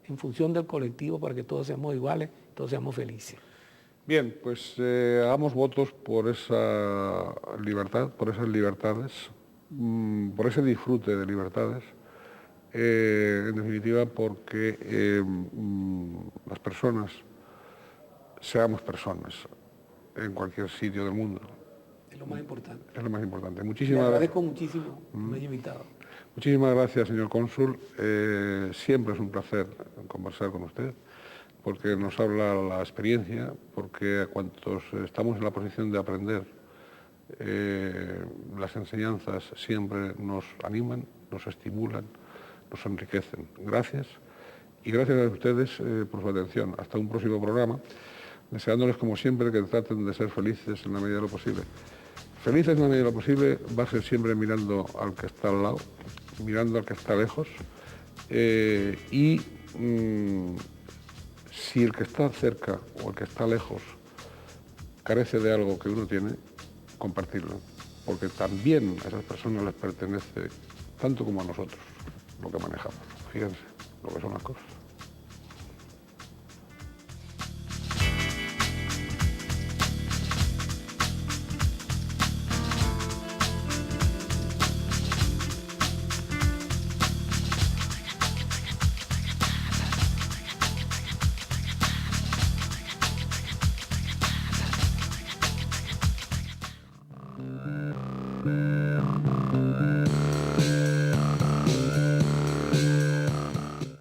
en función del colectivo para que todos seamos iguales, todos seamos felices. Bien, pues hagamos votos por esa libertad, por esas libertades, por ese disfrute de libertades, en definitiva porque las personas seamos personas en cualquier sitio del mundo. Es lo más importante. Es lo más importante. Le agradezco muchísimo que me haya invitado. Muchísimas gracias, señor cónsul. Siempre es un placer conversar con usted, porque nos habla la experiencia, porque a cuantos estamos en la posición de aprender, las enseñanzas siempre nos animan, nos estimulan, nos enriquecen. Gracias. Y gracias a ustedes por su atención. Hasta un próximo programa, deseándoles como siempre que traten de ser felices en la medida de lo posible. Felices en la medida de lo posible va a ser siempre mirando al que está al lado, mirando al que está lejos, y si el que está cerca o el que está lejos carece de algo que uno tiene, compartirlo, porque también a esas personas les pertenece tanto como a nosotros lo que manejamos. Fíjense lo que son las cosas. Yeah.